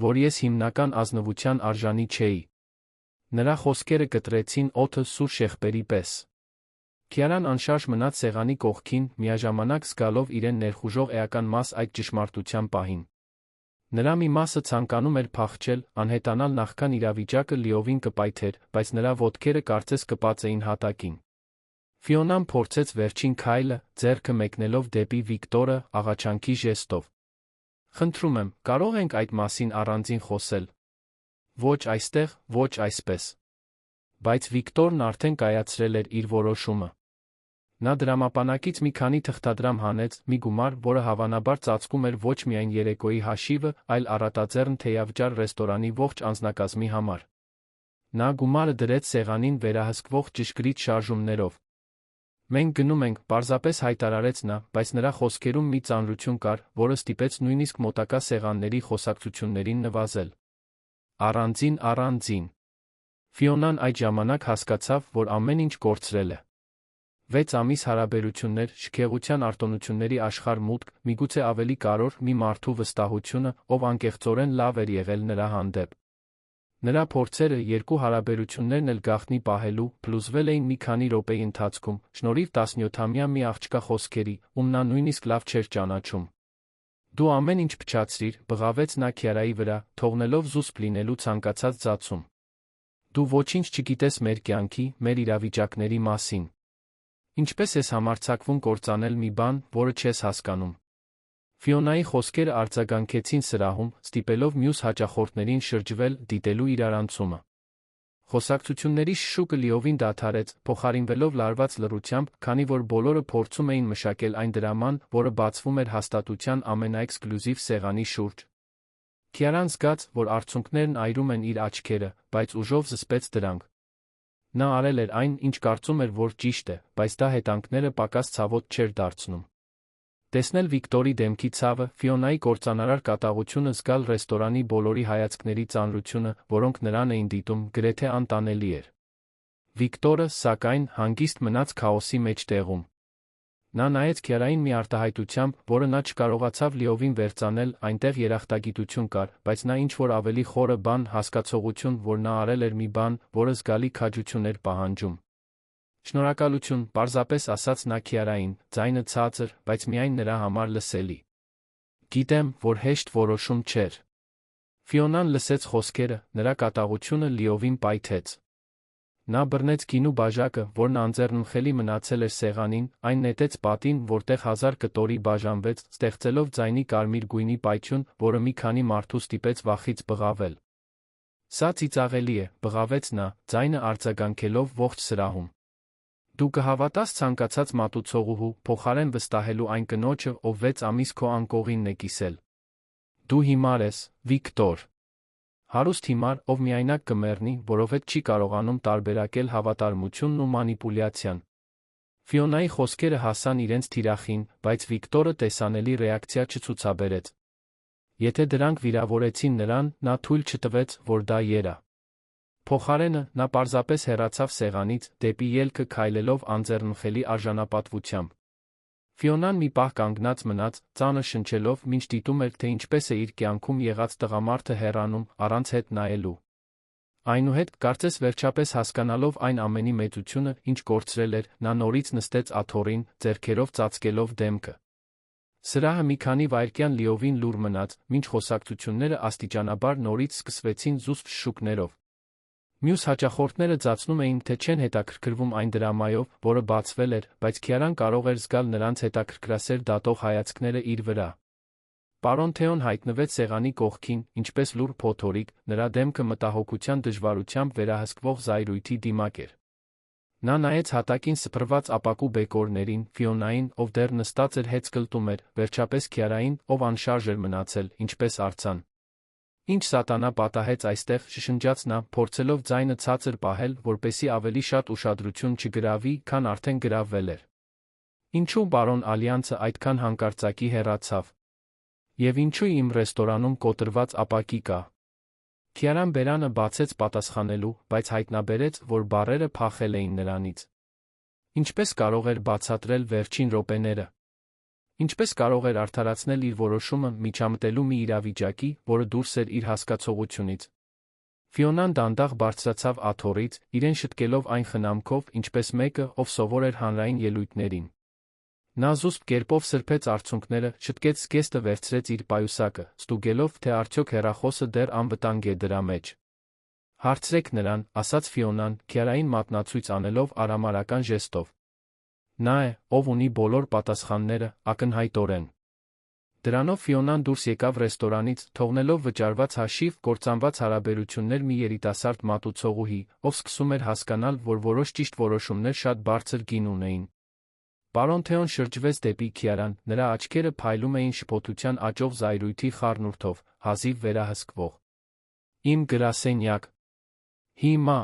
Որ ես հիմնական ազնվության արժանի չէի»։ Նրա խոսքերը կտրեցին օդը սուր շեղբերի պես։ Քիարան անշարժ մնաց սեղանի կողքին, միաժամանակ զգալով իրեն ներխուժող էական մաս այդ ճշմարտության պահին։ Նրա մի մասը ցանկանում էր փախչել, անհետանալ նախքան իրավիճակը լիովին կպայթեր, բայց նրա ոտքերը կարծես կպած էին հատակին։ Ֆիոնան փորձեց վերջին քայլը, ձեռքը մեկնելով դեպի Վիկտորը, աղաչանքի ժեստով։ «Խնդրում եմ, կարող ենք այդ մասին առանձին խոսել։ Ոչ այստեղ, ոչ այսպես»։ Բայց Վիկտորն արդեն կայացրել էր իր որոշումը։ Նա դրամապանակից մի քանի թղթադրամ հանեց, մի գումար, որը հավանաբար ծածկում էր ոչ միայն երեկոյի հաշիվը, այլ առատաձեռն թեյավճար ռեստորանի ողջ անձնակազմի համար։ Նա գումարը դրեց սեղանին վերահսկվող ճշգրիտ շարժումներով։ «Մենք գնում ենք», պարզապես հայտարարեց նա, բայց նրա խոսքերում մի ծանրություն կար, որը ստիպեց նույնիսկ մոտակա սեղանների խոսակցություններին նվազել։ Առանձին։ Ֆիոնան այդ ժամանակ հասկացավ, որ ամեն ինչ կորցրել է։ 6 ամիս հարաբերություններ, շքեղության արտոնությունների աշխարհ մուտք, միգուցե ավելի կարևոր մի մարդու վստահությունը, ով անկեղծորեն լավ էր եղել նրա հանդեպ։ Նրա փորձերը երկու հարաբերություններն էլ գաղտնի պահելու, փլուզվել էին մի քանի րոպեի ընթացքում, շնորհիվ 17-ամյա մի աղջկա խոսքերի, ում նա նույնիսկ լավ չէր ճանաչում։ «Դու ամեն ինչ փչացրիր», բղավեց նա Քիարայի վրա, թողնելով զուսպ լինելու ցանկացած ձացում։ «Դու ոչինչ չգիտես մեր կյանքի, մեր իրավիճակների մասին։ Ինչպես ես համարձակվում կործանել մի բան, որը չես հասկանում»։ Ֆիոնայի խոսքերը արձագանքեցին սրահում, ստիպելով մյուս հաճախորդներին շրջվել, դիտելու իրար անցումը։ Խոսակցությունների շշուկը լիովին դադարեց, փոխարինվելով լարված լռությամբ, քանի որ բոլորը փորձում էին մշակել այն դրաման, որը բացվում էր հաստատության ամենաէքսկլյուզիվ սեղանի շուրջ։ Քիարան զգաց, որ արցունքներն այրում են իր աչքերը, բայց ուժով զսպեց դրանք։ Նա արել էր այն, ինչ կարծում էր, որ ճիշտ է, բայց դա հետանքները պակաս ցավոտ չէր դարձնում։ Տեսնել Վիկտորի դեմքի ցավը, Ֆիոնայի կործանարար կատաղությունը, զգալ ռեստորանի բոլորի հայացքների ծանրությունը, որոնք նրան էին դիտում, գրեթե անտանելի էր։ Վիկտորը, սակայն, հանգիստ մնաց քաոսի մեջտեղում։ Նա նայեց Քիարային մի արտահայտությամբ, որը նա չկարողացավ լիովին վերծանել, այնտեղ երախտագիտություն կար, բայց նա ինչ-որ ավելի խորը բան, հասկացողություն, որ նա արել էր մի բան, որը զգալի քաջություն էր պահանջում։ «Շնորհակալություն», պարզապես ասաց նա Քիարային, ձայնը ցածր, բայց միայն նրա համար լսելի։ «Գիտեմ, որ հեշտ որոշում չէր»։ Ֆիոնան լսեց խոսքերը, նրա կատաղությունը լիովին պայթեց։ Նա բռնեց գինու բաժակը, որն անձեռնմխելի մնացել էր սեղանին, այն նետեց պատին, որտեղ 1000 կտորի բաժանվեց, ստեղծելով ձայնի կարմիր գույնի պայթյուն, որը մի քանի մարդու ստիպեց վախից բղավել։ «Սա ծիծաղելի է», բղավեց նա, ձայնը արձագանքելով ողջ սրահում։ «Դու կհավատաս ցանկացած մատուցողուհու, փոխարեն վստահելու այն կնոջը, ով 6 ամիս քո անկողինն է կիսել։ Դու հիմար ես, Վիկտոր։ Հարուստ հիմար, ով միայնակ կմեռնի, որովհետև չի կարողանում տարբերակել հավատարմությունն ու մանիպուլյացիան»։ Ֆիոնայի խոսքերը հասան իրենց թիրախին, բայց Վիկտորը տեսանելի ռեակցիա չցուցաբերեց։ Եթե դրանք վիրավորեցին նրան, նա թույլ չտվեց, որ դա երա։ Փոխարենը, նա պարզապես հեռացավ սեղանից, դեպի ելքը քայլելով անձեռնմխելի արժանապատվությամբ։ Ֆիոնան մի պահ կանգնած մնաց, ծանր շնչելով, մինչ դիտում էր, թե ինչպես է իր կյանքում եղած տղամարդը հեռանում, առանց հետ նայելու։ Այնուհետ, կարծես վերջապես հասկանալով այն ամենի մեծությունը, ինչ կորցրել էր, նա նորից նստեց աթոռին, ձեռքերով ծածկելով դեմքը։ Սրահը մի քանի վայրկյան լիովին լուռ մնաց, մինչ խոսակցությունները աստիճանաբար նորից սկսվեցին զուսպ շշուկներով։ Մյուս հաճախորդները ձացնում էին, թե չեն հետաքրքրվում այն դրամայով, որը բացվել էր, բայց Քիարան կարող էր զգալ նրանց հետաքրքրասեր դատող հայացքները իր վրա։ Պարոն Թեոն հայտնվեց սեղանի կողքին, ինչպես լուռ փոթորիկ, նրա դեմքը մտահոգության դժվարությամբ վերահսկվող զայրույթի դիմակ էր։ Նա նայեց հատակին սփռված ապակու բեկորներին, Ֆիոնային, ով դեռ նստած էր հեծկլտում էր, վերջապես Քիարային, ով անշարժ էր մնացել, ինչպես արձան։ Ինչ սատանա պատահեց այստեղ, շշնջաց նա, փորձելով ձայնը ցածր պահել, որպեսզի ավելի շատ ուշադրություն չգրավի, քան արդեն գրավվել էր։ Ինչու պարոն Ալյանցը այդքան հանկարծակի հեռացավ։ Եվ ինչու իմ ռեստորանում կոտրված ապակի կա։ Քիարան բերանը բացեց պատասխանելու, բայց հայտնաբերեց, որ բառերը փախել էին նրանից։ Ինչպես կարող էր բացատրել վերջին րոպեները։ Ինչպես կարող էր արդարացնել իր որոշումը միջամտելու մի իրավիճակի, որը դուրս էր իր հասկացողությունից։ Ֆիոնան դանդաղ բարձրացավ աթոռից, իրեն շտկելով այն խնամքով, ինչպես մեկը, ով սովոր էր հանրային ելույթներին։ Նա զուսպ կերպով սրբեց արցունքները, շտկեց զգեստը վերցրեց իր պայուսակը, ստուգելով, թե արդյոք հեռախոսը դեռ անվտանգ է դրա մեջ։ Հարցրեք նրան, ասաց Ֆիոնան, Քիարային մատնացույց անելով արամարական ժեստով։ Նա է, ով ունի բոլոր պատասխանները, ակնհայտորեն։ Դրանով Ֆիոնան դուրս եկավ ռեստորանից, թողնելով վճարված հաշիվ, կործանված հարաբերություններ մի երիտասարդ մատուցողուհի, ով սկսում էր հասկանալ, որ որոշ ճիշտ որոշումներ շատ բարձր գին ունեին։ Պարոն Թեոն շրջվեց դեպի Քիարան, նրա աչքերը փայլում էին շփոթության աճող զայրույթի խառնուրդով, հազիվ վերահսկվող։ Իմ գրասենյակ։ Հիմա։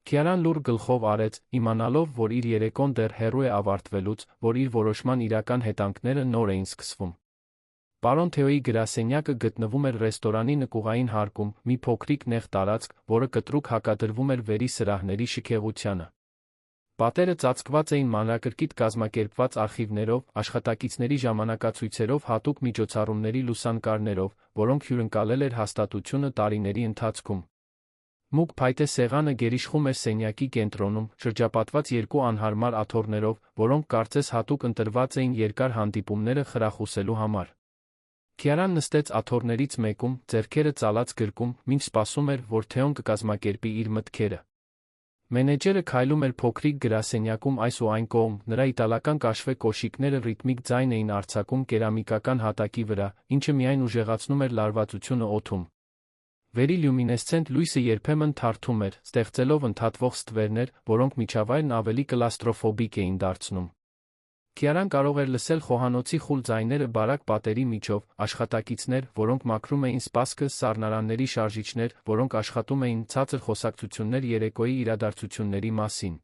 Քիարան լուռ գլխով արեց, իմանալով, որ իր երեկոն դեռ հեռու է ավարտվելուց, որ իր որոշման իրական հետանքները նոր էին սկսվում։ Պարոն Թեոյի գրասենյակը գտնվում էր ռեստորանի նկուղային հարկում, մի փոքրիկ նեղ տարածք, որը կտրուկ հակադրվում էր վերի սրահների շքեղությանը։ Պատերը ծածկված էին մանրակրկիտ կազմակերպված արխիվներով, աշխատակիցների ժամանակացույցերով, հատուկ միջոցառումների լուսանկարներով, որոնք հյուրընկալել էր հաստատությունը տարիների ընթացքում։ Մուգ փայտե սեղանը գերիշխում էր սենյակի կենտրոնում, շրջապատված երկու անհարմար աթոռներով, որոնք կարծես հատուկ ընտրված էին երկար հանդիպումները խրախուսելու համար։ Քիարան նստեց աթոռներից մեկում, ձեռքերը ծալած գրկում, մինչ սպասում էր, որ Թեոն կկազմակերպի իր մտքերը։ Մենեջերը քայլում էր փոքրիկ գրասենյակում այս ու այն կողմ, նրա իտալական կաշվե կոշիկները ռիթմիկ ձայն էին արձակում կերամիկական հատակի վրա, ինչը միայն ուժեղացնում էր լարվածությունը օդում։ Վերի լյումինեսցենտ լույսը երբեմն թարթում էր, ստեղծելով ընդհատվող ստվերներ, որոնք միջավայրն ավելի կլաստրոֆոբիկ էին դարձնում։ Քիարան կարող էր լսել խոհանոցի խուլ ձայները բարակ պատերի միջով, աշխատակիցներ, որոնք մաքրում էին սպասքը, սառնարանների շարժիչներ, որոնք աշխատում էին, ցածր խոսակցություններ երեկոյի իրադարձությունների մասին։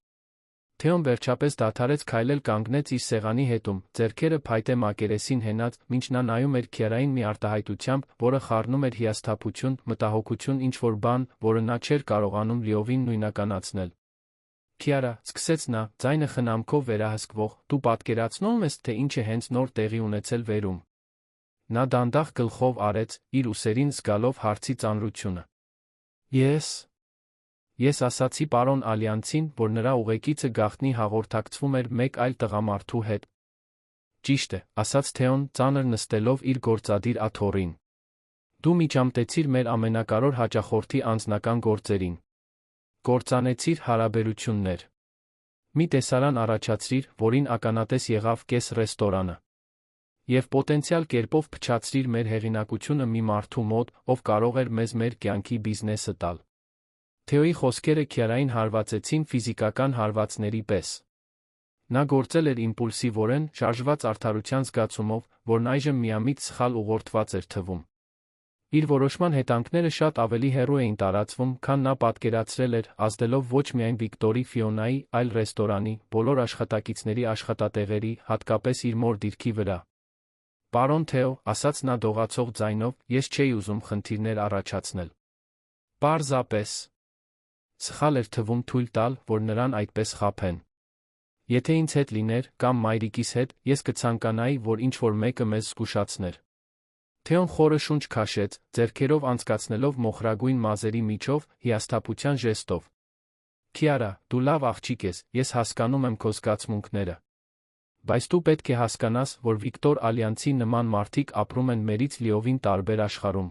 Թեոն վերջապես դադարեց քայլել, կանգնեց իր սեղանի հետում, ձեռքերը փայտե մակերեսին հենած, մինչ նա նայում էր Քիարային մի արտահայտությամբ, որը խառնում էր հիասթափություն, մտահոգություն, ինչ-որ բան, որը նա չէր կարողանում լիովին նույնականացնել։ Քիարա, սկսեց նա, ձայնը խնամքով վերահսկվող, դու պատկերացնո՞ւմ ես, թե ինչ է հենց նոր տեղի ունեցել վերում։ Նա դանդաղ գլխով արեց, իր ուսերին զգալով հարցի ծանրությունը։ Ես ասացի պարոն Ալյանցին, որ նրա ուղեկիցը գաղտնի հաղորդակցվում էր մեկ այլ տղամարդու հետ։ Ճիշտ է, ասաց Թեոն, ծանր նստելով իր գործադիր աթոռին։ Դու միջամտեցիր մեր ամենակարևոր հաճախորդի անձնական գործերին։ Կործանեցիր հարաբերություններ։ Մի տեսարան առաջացրիր, որին ականատես եղավ կես ռեստորանը։ Եվ պոտենցիալ կերպով փչացրիր մեր հեղինակությունը մի մարդու մոտ, ով կարող էր մեզ մեր կյանքի բիզնեսը տալ։ Թեոյի խոսքերը Քիարային հարվածեցին ֆիզիկական հարվածների պես։ Նա գործել էր իմպուլսիվորեն, շարժված արդարության զգացումով, որն այժմ միամիտ սխալ ուղղորդված էր թվում։ Իր որոշման հետանքները շատ ավելի հեռու էին տարածվում, քան նա պատկերացրել էր, ազդելով ոչ միայն Վիկտորի Ֆիոնայի, այլ ռեստորանի, բոլոր աշխատակիցների աշխատատեղերի, հատկապես իր մոր դիրքի վրա։ Պարոն Թեո, ասաց նա դողացող ձայնով, ես չէի ուզում խնդիրներ առաջացնել։ Պարզապես սխալ էր թվում թույլ տալ, որ նրան այդպես խաբեն։ Եթե ինձ հետ լիներ, կամ մայրիկիս հետ, ես կցանկանայի, որ ինչ-որ մեկը մեզ զգուշացներ։ Թեոն խորը շունչ քաշեց, ձեռքերով անցկացնելով մոխրագույն մազերի միջով, հիասթափության ժեստով։ Քիարա, դու լավ աղջիկ ես, ես հասկանում եմ քո զգացմունքները։ Բայց դու պետք է հասկանաս, որ Վիկտոր Ալյանցի նման մարդիկ ապրում են մերից լիովին տարբեր աշխարհում։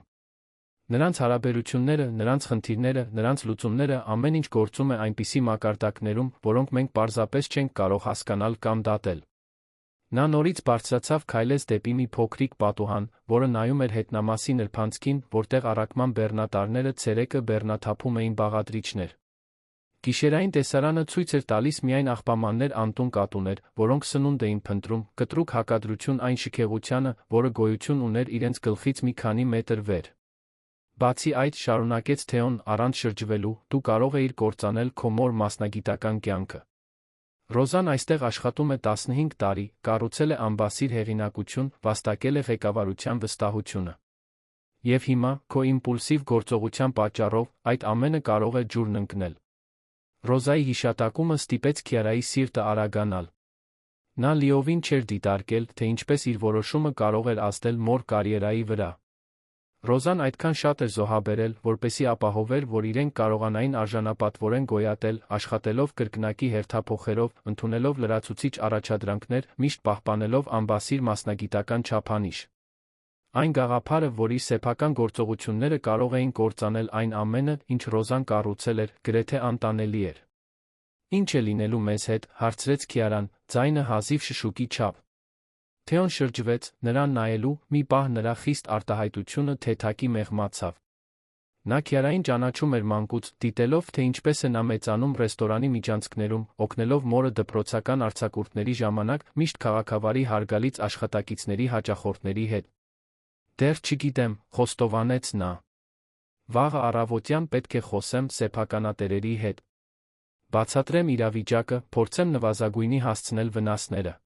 Նրանց հարաբերությունները, նրանց խնդիրները, նրանց լուծումները, ամեն ինչ գործում է այնպիսի մակարդակներում, որոնք մենք պարզապես չենք կարող հասկանալ կամ դատել։ Նա նորից բարձրացավ քայլեց դեպի մի փոքրիկ պատուհան, որը նայում էր հետնամասի նրբանցքին, որտեղ առաքման բեռնատարները ցերեկը բեռնաթափում էին բաղադրիչներ։ Գիշերային տեսարանը ցույց էր տալիս միայն աղբամաններ անտուն կատուներ, որոնք սնունդ էին փնտրում, կտրուկ հակադրություն այն շքեղությանը, որը գոյություն ուներ իրենց գլխից մի քանի մետր վեր։ Բացի այդ, շարունակեց Թեոն, առանց շրջվելու, դու կարող էիր կործանել քո մոր մասնագիտական կյանքը։ Ռոզան այստեղ աշխատում է 15 տարի, կառուցել է ամբասիր հեղինակություն, վաստակել է ղեկավարության վստահությունը։ Եվ հիմա, քո իմպուլսիվ գործողության պատճառով, այդ ամենը կարող է ջուրն ընկնել։ Ռոզայի հիշատակումը ստիպեց Քիարայի սիրտը արագանալ։ Նա լիովին չէր դիտարկել, թե ինչպես իր որոշումը կարող էր ազդել մոր կարիերայի վրա։ Ռոզան այդքան շատ էր զոհաբերել, որպեսզի ապահովեր, որ իրենք կարողանային արժանապատվորեն գոյատել, աշխատելով կրկնակի հերթափոխերով, ընդունելով լրացուցիչ առաջադրանքներ, միշտ պահպանելով ամբասիր մասնագիտական չափանիշ։ Այն գաղափարը, որ իր սեփական գործողությունները կարող էին կործանել այն ամենը, ինչ Ռոզան կառուցել էր, գրեթե անտանելի էր։ Ինչ է լինելու մեզ հետ, հարցրեց Քիարան, ձայնը հազիվ շշուկի չափ։ Թեոն շրջվեց, նրան նայելու, մի պահ նրա խիստ արտահայտությունը թեթակի մեղմացավ։ Նա Քիարային ճանաչում էր մանկուց, դիտելով, թե ինչպես է նա մեծանում ռեստորանի միջանցքներում, օգնելով մորը դպրոցական արձակուրդների ժամանակ միշտ քաղաքավարի հարգալից աշխատակիցների հաճախորդների հետ։ Դեռ չգիտեմ, խոստովանեց նա։ Վաղը առավոտյան պետք է խոսեմ սեփականատերերի հետ։ Բացատրեմ իրավիճակը, փորձեմ նվազագույնի հասցնել վնասները։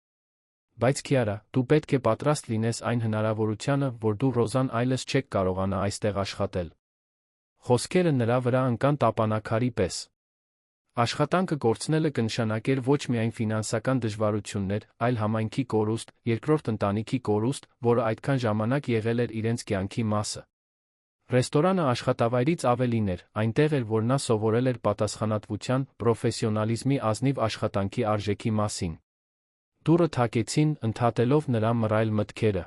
Բայց Քիարա, դու պետք է պատրաստ լինես այն հնարավորությանը, որ դու Ռոզան այլևս չեք կարողանա այստեղ աշխատել։ Խոսքերը նրա վրա ընկան տապանակարի պես։ Աշխատանքը կորցնելը կնշանակեր ոչ միայն ֆինանսական դժվարություններ, այլ համայնքի կորուստ, երկրորդ ընտանիքի կորուստ, որը այդքան ժամանակ եղել էր իրենց կյանքի մասը։ Ռեստորանը աշխատավայրից ավելին էր, այնտեղ էր, որ նա սովորել էր պատասխանատվության, պրոֆեսիոնալիզմի ազնիվ աշխատանքի արժեքի մասին։ Դուռը թակեցին, ընդհատելով նրա մռայլ մտքերը։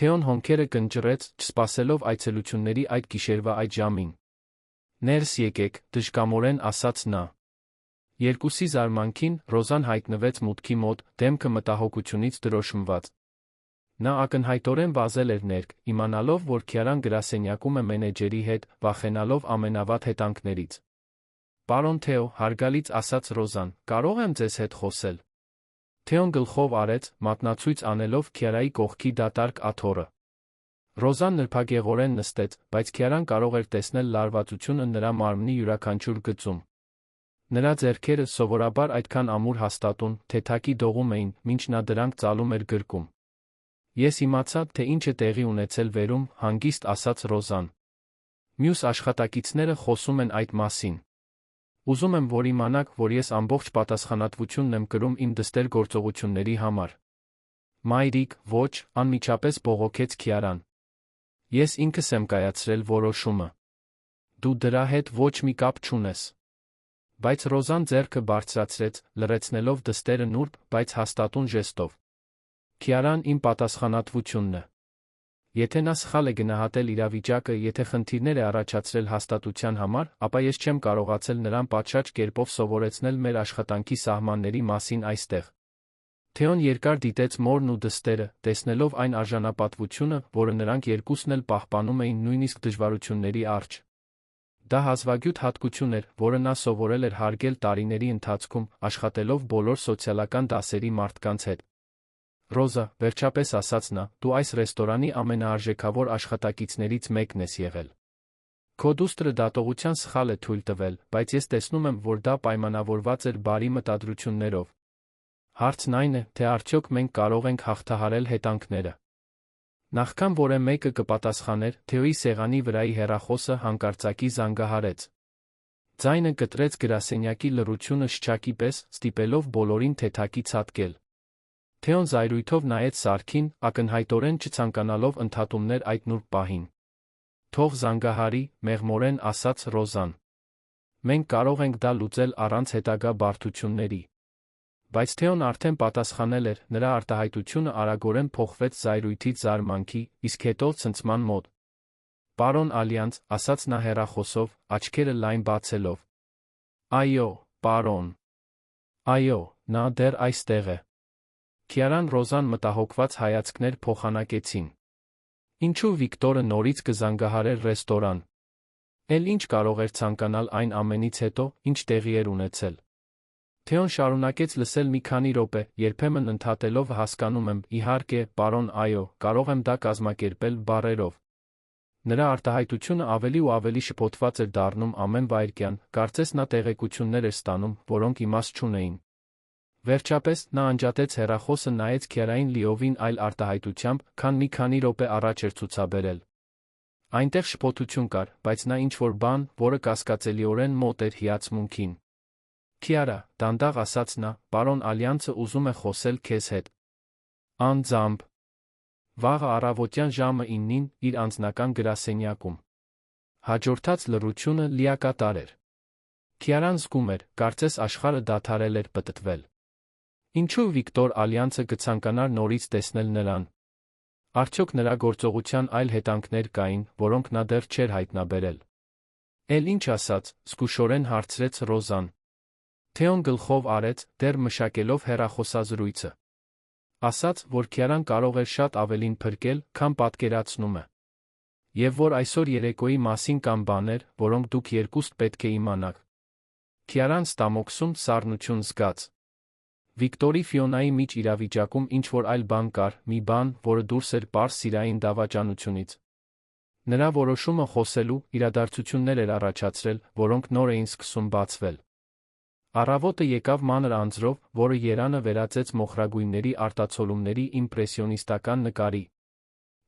Թեոն հոնքերը կնճռեց, չսպասելով այցելությունների այդ գիշերվա այդ ժամին։ Ներս եկեք, դժկամորեն ասաց նա։ Երկուսի զարմանքին, Ռոզան հայտնվեց մուտքի մոտ, դեմքը մտահոգությունից դրոշմված։ Նա ակնհայտորեն վազել էր ներք, իմանալով, որ Քիարան գրասենյակում է մենեջերի հետ, վախենալով ամենավատ հետանքներից։ Պարոն Թեո, հարգալից ասաց Ռոզան, կարող եմ ձեզ հետ խոսել։ Թեոն գլխով արեց, մատնացույց անելով Քիարայի կողքի դատարկ աթոռը։ Ռոզան նրբագեղորեն նստեց, բայց Քիարան կարող էր տեսնել լարվածությունը նրա մարմնի յուրաքանչյուր գծում։ Նրա ձեռքերը սովորաբար այդքան ամուր հաստատուն, թեթակի դողում էին, մինչ նա դրանք ծալում էր գրկում։ Ես իմացա, թե ինչ է տեղի ունեցել վերում, հանգիստ ասաց Ռոզան։ Մյուս աշխատակիցները խոսում են այդ մասին։ Ուզում եմ, որ իմանաք, որ ես ամբողջ պատասխանատվությունն եմ կրում իմ դստեր գործողությունների համար։ Մայրիկ, ոչ, անմիջապես բողոքեց Քիարան։ Ես ինքս եմ կայացրել որոշումը։ Դու դրա հետ ոչ մի կապ չունես։ Բայց Ռոզան ձեռքը բարձրացրեց, լռեցնելով դստերը նուրբ, բայց հաստատուն ժեստով։ Քիարան իմ պատասխանատվությունն է։ Եթե նա սխալ է գնահատել իրավիճակը, եթե խնդիրներ է առաջացրել հաստատության համար, ապա ես չեմ կարողացել նրան պատշաճ կերպով սովորեցնել մեր աշխատանքի սահմանների մասին այստեղ։ Թեոն երկար դիտեց մորն ու դստերը, տեսնելով այն արժանապատվությունը, որը նրանք երկուսն էլ պահպանում էին նույնիսկ դժվարությունների առջ։ Դա հազվագյուտ հատկություն էր, որը նա սովորել էր հարգել տարիների ընթացքում, աշխատելով բոլոր սոցիալական դասերի մարդկանց հետ։ Ռոզա, վերջապես ասաց նա, դու այս ռեստորանի ամենաարժեքավոր աշխատակիցներից մեկն ես եղել։ Քո դուստրը դատողության սխալ է թույլ տվել, բայց ես տեսնում եմ, որ դա պայմանավորված էր բարի մտադրություններով։ Հարցն այն է, թե արդյոք մենք կարող ենք հաղթահարել հետանքները։ Նախքան որը մեկը կպատասխաներ, Թեոյի սեղանի վրայի հեռախոսը հանկարծակի զանգահարեց։ Ձայնը կտրեց գրասենյակի լռությունը շչակի պես, ստիպելով բոլորին թեթակի ցատկել։ Թեոն զայրույթով նայեց սարքին, ակնհայտորեն չցանկանալով ընդհատումներ այդ նուրբ պահին։ Թող զանգահարի, մեղմորեն ասաց Ռոզան։ Մենք կարող ենք դա լուծել առանց հետագա բարդությունների։ Բայց Թեոն արդեն պատասխանել էր, նրա արտահայտությունը արագորեն փոխվեց զայրույթից զարմանքի, իսկ հետո ցնցման մոտ։ Պարոն Ալյանց, ասաց նա հեռախոսով, աչքերը լայն բացելով։ Այո, պարոն։ Այո, նա դեռ այստեղ է։ Քիարան Ռոզան մտահոգված հայացքներ փոխանակեցին։ Ինչու Վիկտորը նորից կզանգահարեր ռեստորան։ Էլ ինչ կարող էր ցանկանալ այն ամենից հետո, ինչ տեղի էր ունեցել։ Թեոն շարունակեց լսել մի քանի րոպե, երբեմն ընդհատելով հասկանում եմ, իհարկե, պարոն, այո, կարող եմ դա կազմակերպել բառերով։ Նրա արտահայտությունը ավելի ու ավելի շփոթված էր դառնում ամեն վայրկյան, կարծես նա տեղեկություններ էր ստանում, որոնք իմաստ չունեին։ Վերջապես, նա անջատեց հեռախոսը, նայեց Քիարային լիովին այլ արտահայտությամբ, քան մի քանի րոպե առաջ էր ցուցաբերել։ Այնտեղ շփոթություն կար, բայց նա ինչ-որ բան, որը կասկածելիորեն մոտ էր հիացմունքին։ Քիարա, դանդաղ ասաց նա, պարոն Ալյանցը ուզում է խոսել քեզ հետ։ Անձամբ։ Վաղը առավոտյան ժամը 9-ին իր անձնական գրասենյակում։ Հաջորդած լռությունը լիակատար էր։ Քիարան զգում էր, կարծես աշխարհը դադարել էր պտտվել։ Ինչու Վիկտոր Ալյանցը կցանկանար նորից տեսնել նրան։ Արդյոք նրա գործողության այլ հետանքներ կային, որոնք նա դեռ չէր հայտնաբերել։ Էլ ինչ ասաց, զգուշորեն հարցրեց Ռոզան։ Թեոն գլխով արեց, դեռ մշակելով հեռախոսազրույցը։ Ասաց, որ Քիարան կարող էր շատ ավելին փրկել, քան պատկերացնում է։ Եվ որ այսօր երեկոյի մասին կան բաներ, որոնք դուք երկուստ պետք է իմանաք։ Քիարան ստամոքսում սառնություն զգաց։ Վիկտորի Ֆիոնայի միջ իրավիճակում ինչ-որ այլ բան կար, մի բան, որը դուրս էր պարզ սիրային դավաճանությունից։ Նրա որոշումը խոսելու իրադարձություններ էր առաջացրել, որոնք նոր էին սկսում բացվել։ Առավոտը եկավ մանր անձրով, որը երանը վերածեց մոխրագույնների արտացոլումների իմպրեսիոնիստական նկարի։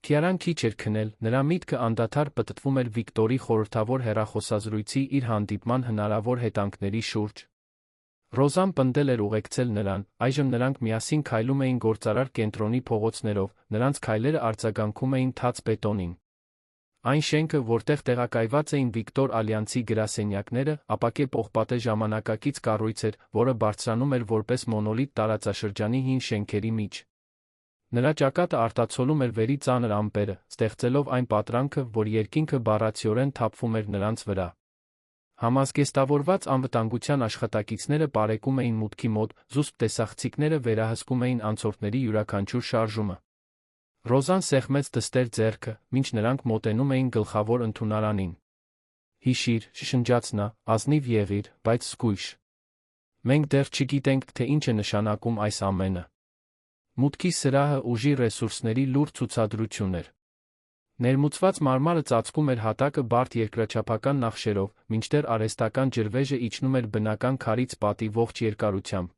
Քիարան քիչ էր քնել, նրա միտքը անդադար պտտվում էր Վիկտորի խորհրդավոր հեռախոսազրույցի իր հանդիպման հնարավոր հետանքների շուրջ։ Ռոզան պնդել էր ուղեկցել նրան, այժմ նրանք միասին քայլում էին գործարար կենտրոնի փողոցներով, նրանց քայլերը արձագանքում էին թաց բետոնին։ Այն շենքը, որտեղ տեղակայված էին Վիկտոր Ալյանցի գրասենյակները, ապակե պողպատե ժամանակակից կառույց էր, որը բարձրանում էր որպես մոնոլիթ տարածաշրջանի հին շենքերի միջ։ Նրա ճակատը արտացոլում էր վերի ծանր ամպերը, ստեղծելով այն պատրանքը, որ երկինքը բառացիորեն թափվում էր նրանց վրա։ Համազգեստավորված անվտանգության աշխատակիցները պարեկում էին մուտքի մոտ, զուսպ տեսախցիկները վերահսկում էին անցորդների յուրաքանչյուր շարժումը։ Ռոզան սեղմեց դստեր ձեռքը, մինչ նրանք մոտենում էին գլխավոր ընդունարանին։ Հիշիր, շշնջաց նա, ազնիվ եղիր, բայց զգույշ։ Մենք դեռ չգիտենք, թե ինչ է նշանակում այս ամենը։ Մուտքի սրահը ուժի ռեսուրսների լուրջ ցուցադրություն էր։ Ներմուծված մարմարը ծածկում էր հատակը բարդ երկրաչափական նախշերով, մինչդեռ արհեստական ջրվեժը իջնում էր բնական քարից պատի ողջ երկարությամբ։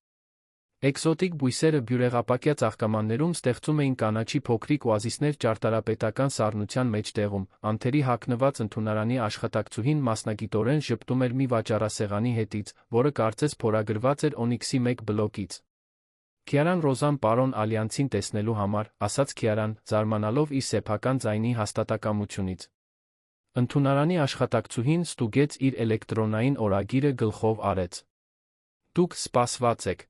Էկզոտիկ բույսերը բյուրեղապակյա ծաղկամաններում ստեղծում էին կանաչի փոքրիկ օազիսներ ճարտարապետական սառնության մեջտեղում, անթերի հագնված ընդունարանի աշխատակցուհին մասնագիտորեն ժպտում էր մի վաճառասեղանի հետից, որը կարծես փորագրված էր օնիքսի մեկ բլոկից։ Քիարան Ռոզան պարոն Ալյանցին տեսնելու համար, ասաց Քիարան, զարմանալով իր սեփական ձայնի հաստատակամությունից։ Ընդունարանի աշխատակցուհին ստուգեց իր էլեկտրոնային օրագիրը, գլխով արեց։ Դուք սպասված եք։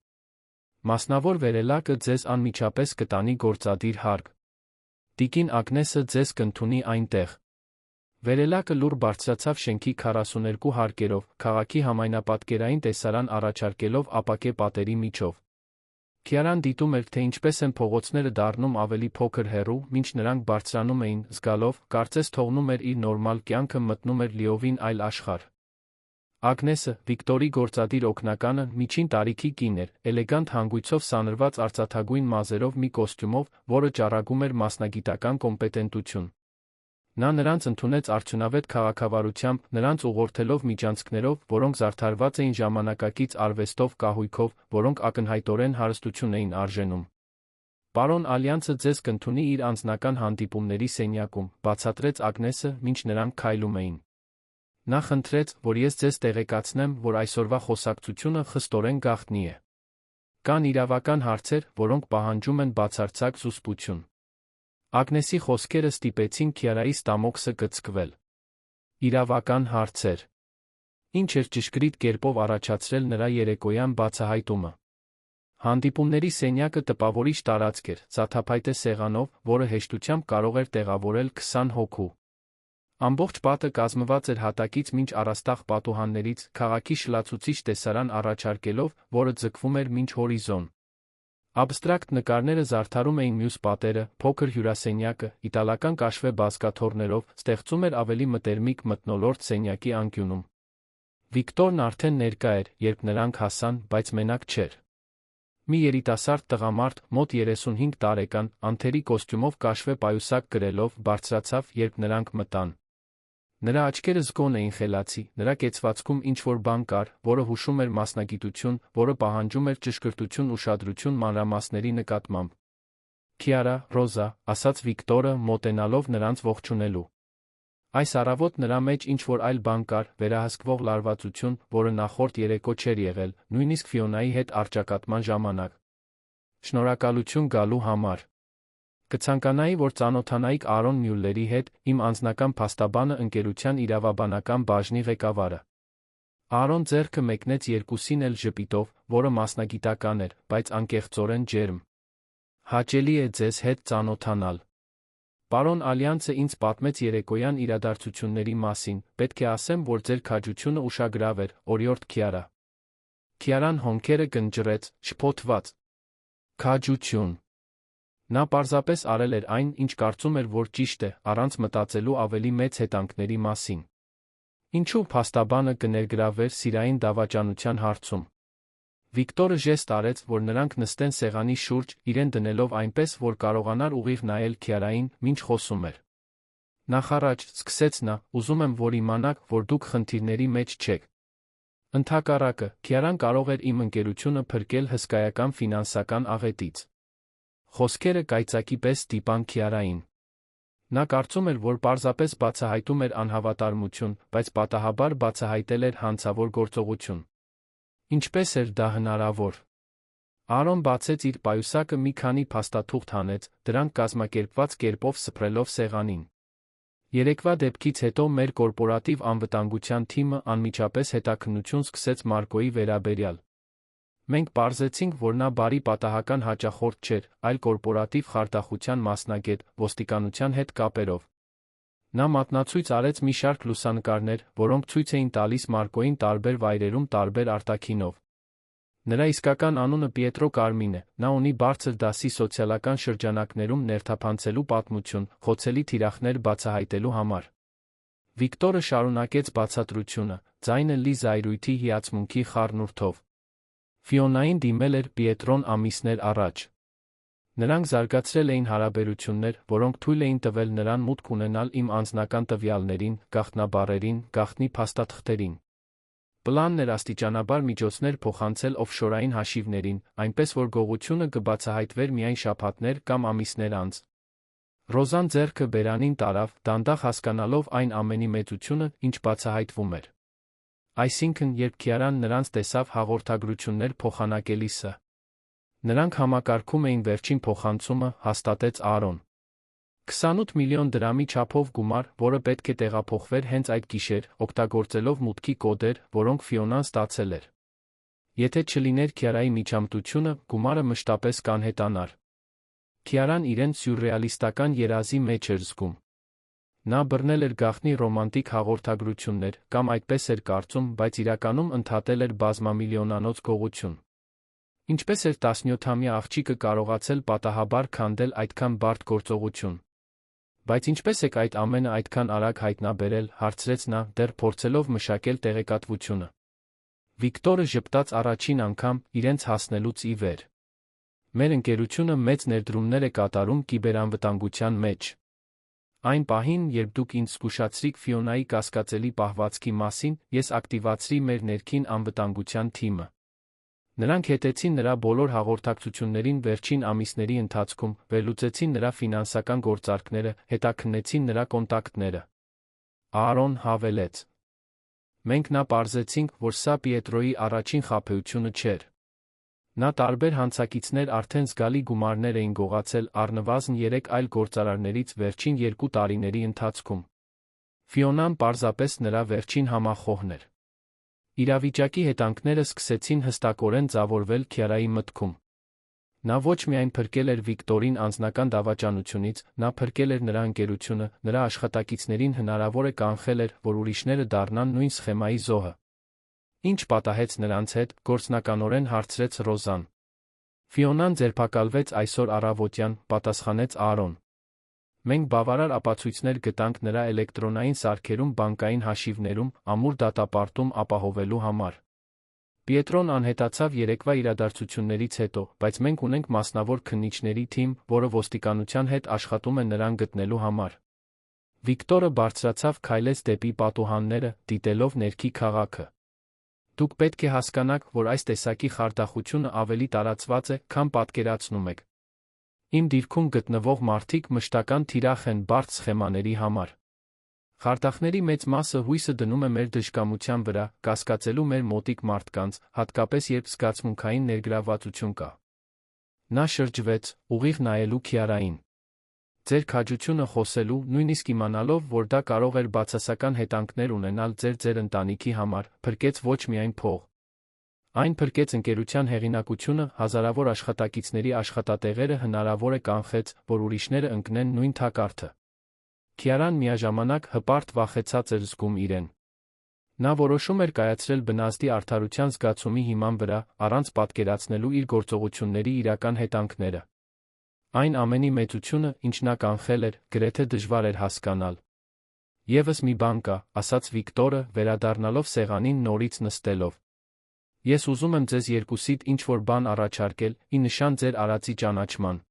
Մասնավոր վերելակը ձեզ անմիջապես կտանի գործադիր հարկ։ Տիկին Ագնեսը ձեզ կընդունի այնտեղ։ Վերելակը լուռ բարձրացավ շենքի 42 հարկերով, քաղաքի համայնապատկերային տեսարան առաջարկելով ապակե պատերի միջով։ Քիարան դիտում էր, թե ինչպես են փողոցները դառնում ավելի փոքր հեռու, մինչ նրանք բարձրանում էին, զգալով, կարծես թողնում էր իր նորմալ կյանքը, մտնում էր լիովին այլ աշխարհ։ Ագնեսը, Վիկտորի գործադիր օգնականը, միջին տարիքի կին էր, էլեգանտ հանգույցով սանրված արծաթագույն մազերով մի կոստյումով, որը ճառագում էր մասնագիտական կոմպետենտություն։ Նա նրանց ընդունեց արդյունավետ քաղաքավարությամբ, նրանց ուղղորդելով միջանցքներով, որոնք զարդարված էին ժամանակակից արվեստով, կահույքով, որոնք ակնհայտորեն հարստություն էին արժենում։ Պարոն Ալյանցը ձեզ կընդունի իր անձնական հանդիպումների սենյակում, բացատրեց Ագնեսը, մինչ նրանք քայլում էին։ Նա խնդրեց, որ ես ձեզ տեղեկացնեմ, որ այսօրվա խոսակցությունը խստորեն գաղտնի է։ Կան իրավական հարցեր, որոնք պահանջում են բացարձակ զուսպություն։ Ագնեսի խոսքերը ստիպեցին Քիարայի ստամոքսը կծկվել։ Իրավական հարցեր։ Ինչ էր ճշգրիտ կերպով առաջացրել նրա երեկոյան բացահայտումը։ Հանդիպումների սենյակը տպավորիչ տարածք էր, ծաթափայտե սեղանով, որը հեշտությամբ կարող էր տեղավորել 20 հոգու։ Ամբողջ պատը կազմված էր հատակից մինչ առաստաղ պատուհաններից, քաղաքի շլացուցիչ տեսարան առաջարկելով, որը ձգվում էր մինչ հորիզոն։ Աբստրակտ նկարները զարդարում էին մյուս պատերը, փոքր հյուրասենյակը, իտալական կաշվե բազկաթոռներով, ստեղծում էր ավելի մտերմիկ մթնոլորտ սենյակի անկյունում։ Վիկտորն արդեն ներկա էր, երբ նրանք հասան, բայց մենակ չէր։ Մի երիտասարդ տղամարդ, մոտ 35 տարեկան, անթերի կոստյումով կաշվե պայուսակ կրելով, բարձրացավ, երբ նրանք մտան։ Նրա աչքերը զգոն էին խելացի, նրա կեցվածքում ինչ-որ բան կար, որը հուշում էր մասնագիտություն, որը պահանջում էր ճշգրտություն, ուշադրություն մանրամասների նկատմամբ։ «Քիարա, Ռոզա», ասաց Վիկտորը, մոտենալով նրանց ողջունելու։ Այս առավոտ նրա մեջ ինչ-որ այլ բան կար, վերահսկվող լարվածություն, որը նախորդ երեկո չէր եղել, նույնիսկ Ֆիոնայի հետ առճակատման ժամանակ։ «Շնորհակալություն գալու համար։ Կցանկանայի, որ ծանոթանայիք Արոն Մյուլլերի հետ, իմ անձնական փաստաբանը ընկերության իրավաբանական բաժնի ղեկավարը»։ Արոն ձեռքը մեկնեց երկուսին էլ ժպիտով, որը մասնագիտական էր, բայց անկեղծորեն ջերմ։ «Հաճելի է ձեզ հետ ծանոթանալ։ Պարոն Ալյանցը ինձ պատմեց երեկոյան իրադարձությունների մասին, պետք է ասեմ, որ ձեր քաջությունը ուշագրավ էր, օրիորդ Քիարա»։ Քիարան հոնքերը կնճռեց, շփոթված։ Քաջություն։ Նա պարզապես արել էր այն, ինչ կարծում էր, որ ճիշտ է, առանց մտածելու ավելի մեծ հետանքների մասին։ Ինչու փաստաբանը կներգրավվեր սիրային դավաճանության հարցում։ Վիկտորը ժեստ արեց, որ նրանք նստեն սեղանի շուրջ, իրեն դնելով այնպես, որ կարողանար ուղիղ նայել Քիարային, մինչ խոսում էր։ Նախառաջ, սկսեց նա, ուզում եմ, որ իմանաք, որ դուք խնդիրների մեջ չեք։ Ընդհակառակը, Քիարան կարող էր իմ ընկերությունը փրկել հսկայական ֆինանսական աղետից։ Խոսքերը կայծակի պես ստիպան Քիարային։ Նա կարծում էր, որ պարզապես բացահայտում էր անհավատարմություն, բայց պատահաբար բացահայտել էր հանցավոր գործողություն։ Ինչպես էր դա հնարավոր։ Արոն բացեց իր պայուսակը, մի քանի փաստաթուղթ հանեց, դրանք կազմակերպված կերպով սփռելով սեղանին։ Երեկվա դեպքից հետո մեր կորպորատիվ անվտանգության թիմը անմիջապես հետաքննություն սկսեց Մարկոյի վերաբերյալ։ Մենք պարզեցինք, որ նա բարի պատահական հաճախորդ չէր, այլ կորպորատիվ խարդախության մասնագետ, ոստիկանության հետ կապերով։ Նա մատնացույց արեց մի շարք լուսանկարներ, որոնք ցույց էին տալիս Մարկոյին տարբեր վայրերում տարբեր արտաքինով։ Նրա իսկական անունը Պիետրո Կարմին է, նա ունի բարձր դասի սոցիալական շրջանակներում ներթափանցելու պատմություն, խոցելի թիրախներ բացահայտելու համար։ Վիկտորը շարունակեց բացատրությունը, ձայնը լի զայրույթի հիացմունքի խառնուրդով։ Ֆիոնային դիմել էր Պիետրոն ամիսներ առաջ։ Նրանք զարգացրել էին հարաբերություններ, որոնք թույլ էին տվել նրան մուտք ունենալ իմ անձնական տվյալներին, գաղտնաբառերին, գաղտնի փաստաթղթերին։ Պլանն էր աստիճանաբար միջոցներ փոխանցել օֆշորային հաշիվներին, այնպես որ գողությունը կբացահայտվեր միայն շաբաթներ կամ ամիսներ անց։ Ռոզան ձեռքը բերանին տարավ, դանդաղ հասկանալով այն ամենի մեծությունը, ինչ բացահայտվում էր։ Այսինքն, երբ Քիարան նրանց տեսավ հաղորդագրություններ փոխանակելիսը։ Նրանք համակարգում էին վերջին փոխանցումը, հաստատեց Արոն։ 28 միլիոն դրամի չափով գումար, որը պետք է տեղափոխվեր հենց այդ գիշեր, օգտագործելով մուտքի կոդեր, որոնք Ֆիոնան ստացել էր։ Եթե չլիներ Քիարայի միջամտությունը, գումարը մշտապես կանհետանար։ Քիարան իրեն սյուրռեալիստական երազի մեջ էր զգում։ Նա բռնել էր գաղտնի ռոմանտիկ հաղորդագրություններ, կամ այդպես էր կարծում, բայց իրականում ընդհատել էր բազմամիլիոնանոց գողություն։ Ինչպես էր 17-ամյա աղջիկը կարողացել պատահաբար քանդել այդքան բարդ գործողություն։ Բայց ինչպես եք այդ ամենը այդքան արագ հայտնաբերել, հարցրեց նա, դեռ փորձելով մշակել տեղեկատվությունը։ Վիկտորը ժպտաց առաջին անգամ, իրենց հասնելուց ի վեր։ Մեր ընկերությունը մեծ ներդրումներ է կատարում կիբերանվտանգության մեջ։ Այն պահին, երբ դուք ինձ զգուշացրիք Ֆիոնայի կասկածելի պահվածքի մասին, ես ակտիվացրի մեր ներքին անվտանգության թիմը։ Նրանք հետեցին նրա բոլոր հաղորդակցություններին վերջին ամիսների ընթացքում, վերլուծեցին նրա ֆինանսական գործարքները, հետաքննեցին նրա կոնտակտները։ Արոն հավելեց. Մենք նա պարզեցինք, որ սա Պիետրոյի առաջին խաբեությունը չէր։ Նա տարբեր հանցակիցներ արդեն զգալի գումարներ էին գողացել առնվազն 3 այլ գործարարներից վերջին 2 տարիների ընթացքում։ Ֆիոնան պարզապես նրա վերջին համախոհն էր։ Իրավիճակի հետանքները սկսեցին հստակորեն ձևավորվել Քիարայի մտքում։ Նա ոչ միայն փրկել էր Վիկտորին անձնական դավաճանությունից, նա փրկել էր նրա ընկերությունը, նրա աշխատակիցներին հնարավոր է կանխել էր, որ ուրիշները դառնան նույն սխեմայի զոհը։ Ինչ պատահեց նրանց հետ, գործնականորեն հարցրեց Ռոզան։ Ֆիոնան ձերբակալվեց այսօր առավոտյան, պատասխանեց Արոն։ Մենք բավարար ապացույցներ գտանք նրա էլեկտրոնային սարքերում բանկային հաշիվներում, ամուր դատապարտում ապահովելու համար։ Պիետրոն անհետացավ երեկվա իրադարձություններից հետո, բայց մենք ունենք մասնավոր քննիչների թիմ, որը ոստիկանության հետ աշխատում է նրան գտնելու համար։ Վիկտորը բարձրացավ քայլեց դեպի պատուհանները, դիտելով ներքի քաղաքը։ Դուք պետք է հասկանաք, որ այս տեսակի խարդախությունը ավելի տարածված է, քան պատկերացնում եք։ Իմ դիրքում գտնվող մարդիկ մշտական թիրախ են բարդ սխեմաների համար։ Խարդախների մեծ մասը հույսը դնում է մեր դժկամության վրա, կասկածելու մեր մոտիկ մարդկանց, հատկապես երբ զգացմունքային ներգրավվածություն կա։ Նա շրջվեց, ուղիղ նայելու Քիարային։ Ձեր քաջությունը խոսելու, նույնիսկ իմանալով, որ դա կարող էր բացասական հետանքներ ունենալ ձեր ընտանիքի համար, փրկեց ոչ միայն փող։ Այն փրկեց ընկերության հեղինակությունը, հազարավոր աշխատակիցների աշխատատեղերը հնարավոր է կանխեց, որ ուրիշները ընկնեն նույն թակարդը։ Քիարան միաժամանակ հպարտ վախեցած էր զգում իրեն։ Նա որոշում էր կայացրել բնազդի արդարության զգացումի հիման վրա, առանց պատկերացնելու իր գործողությունների իրական հետանքները։ Այն ամենի մեծությունը, ինչ նա կանխել էր, գրեթե դժվար էր հասկանալ։ Եվս մի բան կա, ասաց Վիկտորը, վերադառնալով սեղանին նորից նստելով։ Ես ուզում եմ ձեզ երկուսիդ ինչ-որ բան առաջարկել, ի նշան ձեր արածի ճանաչման։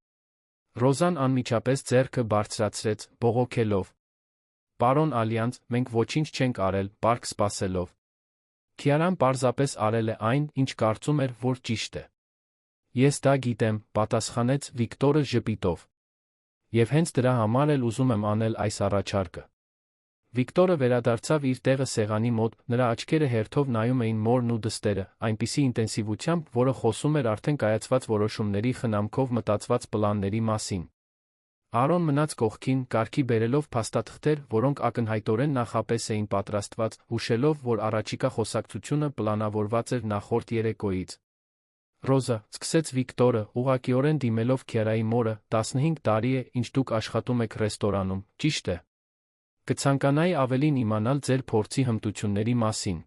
Ռոզան անմիջապես ձեռքը բարձրացրեց, բողոքելով. Պարոն Ալյանց, մենք ոչինչ չենք արել, պարկ սպասելով։ Քիարան պարզապես արել է այն, ինչ կարծում էր, որ ճիշտ է։ Ես դա գիտեմ, պատասխանեց Վիկտորը ժպիտով։ Եվ հենց դրա համար էլ ուզում եմ անել այս առաջարկը։ Վիկտորը վերադարձավ իր տեղը սեղանի մոտ, նրա աչքերը հերթով նայում էին մորն ու դստերը, այնպիսի ինտենսիվությամբ, որը խոսում էր արդեն կայացված որոշումների խնամքով մտածված պլանների մասին։ Արոն մնաց կողքին, կարգի բերելով փաստաթղթեր, որոնք ակնհայտորեն նախապես էին պատրաստված, հուշելով, որ առաջիկա խոսակցությունը պլանավորված էր նախորդ երեկոյից։ Ռոզա, սկսեց Վիկտորը, ուղղակիորեն դիմելով Քիարայի մորը, 15 տարի է, ինչ դուք աշխատում եք ռեստորանում, ճիշտ է։ Կցանկանայի ավելին իմանալ ձեր փորձի հմտությունների մասին։